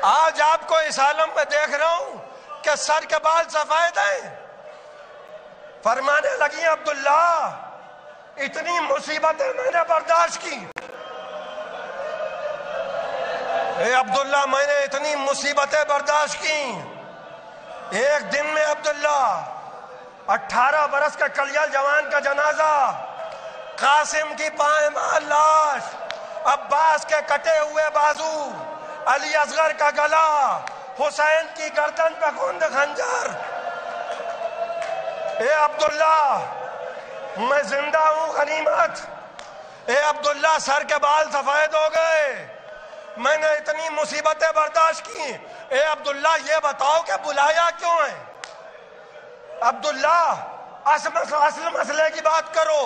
آج آپ کو اس عالم میں دیکھ رہا ہوں کہ سر کے بال سفید ہیں۔ فرمانے لگی عبداللہ اتنی مصیبتیں میں نے برداشت کی، اے عبداللہ میں نے اتنی مصیبتیں برداشت کی، ایک دن میں عبداللہ 18 برس کا کلیل جوان کا جنازہ، قاسم کی پائمال لاش، عباس کے کٹے ہوئے بازو، علی اصغر کا گلا، حسین کی گردن پہ گوند خنجر۔ اے عبداللہ میں زندہ ہوں غنیمت، اے عبداللہ سر کے بال سفید ہو گئے، میں نے اتنی مصیبتیں برداشت کی، اے عبداللہ یہ بتاؤ کہ بلایا کیوں ہے؟ عبداللہ اصل مسئلے کی بات کرو،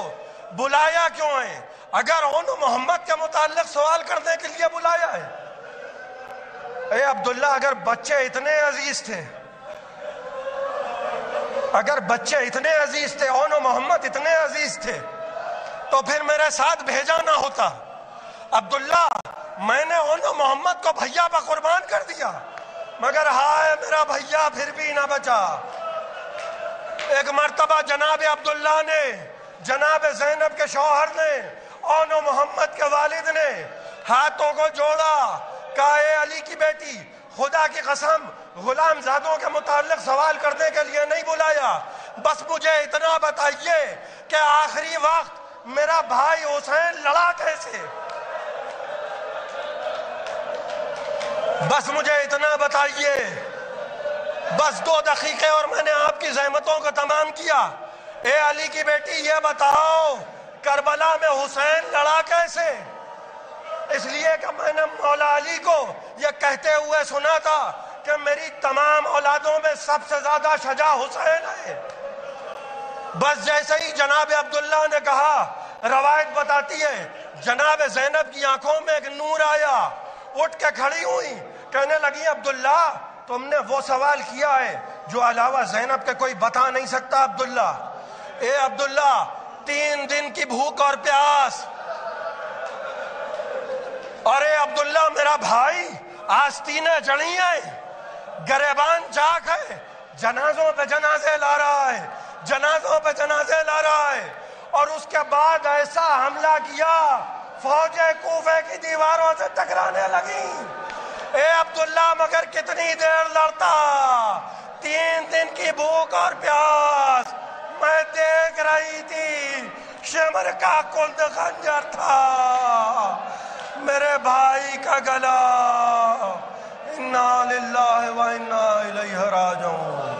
بلایا کیوں ہے؟ اگر انہوں محمد کے متعلق سوال کرنے کے لیے بلایا ہے، اے عبداللہ اگر بچے اتنے عزیز تھے، اگر بچے اتنے عزیز تھے، انہوں محمد اتنے عزیز تھے، تو پھر میرے ساتھ بھیجا نہ ہوتا۔ عبداللہ میں نے انہوں محمد کو بھیا پہ قربان کر دیا، مگر ہائے میرا بھیا پھر بھی نہ بچا۔ ایک مرتبہ جناب عبداللہ نے، جناب زینب کے شوہر نے، اون محمد کے والد نے ہاتھوں کو جوڑا، کہا اے علی کی بیٹی خدا کی قسم غلام زادوں کے متعلق سوال کرنے کے لیے نہیں بلایا، بس مجھے اتنا بتائیے کہ آخری وقت میرا بھائی حسین لڑا کیسے؟ بس مجھے اتنا بتائیے، بس 2 دقیقے اور میں نے آپ کی زحمتوں کو تمام کیا۔ اے علی کی بیٹی یہ بتاؤ کربلا میں حسین لڑا کیسے؟ اس لیے کہ میں نے مولا علی کو یہ کہتے ہوئے سنا تھا کہ میری تمام اولادوں میں سب سے زیادہ شجاع حسین ہے۔ بس جیسے ہی جناب عبداللہ نے کہا، روایت بتاتی ہے جناب زینب کی آنکھوں میں ایک نور آیا، اٹھ کے کھڑی ہوئی، کہنے لگی عبداللہ تم نے وہ سوال کیا ہے جو علاوہ زینب کے کوئی بتا نہیں سکتا۔ عبداللہ اے عبداللہ 3 دن کی بھوک اور پیاس، اور اے عبداللہ میرا بھائی آستینیں چڑھی ہیں، گریبان چاک ہے، جنازوں پہ جنازے لا رہا ہے، جنازوں پہ جنازے لا رہا ہے. اور اس کے بعد ایسا حملہ کیا، فوجیں کوفے کی دیواروں سے ٹکرانے لگی. اے عبداللہ مگر کتنی دیر لڑتا؟ 3 دن کی بھوک اور پیاس. میں دیکھ رہی تھی، شمر کا کلد خنجر تھا، میرے بھائی کا گلا. انا للہ و انا الیہ راجعون.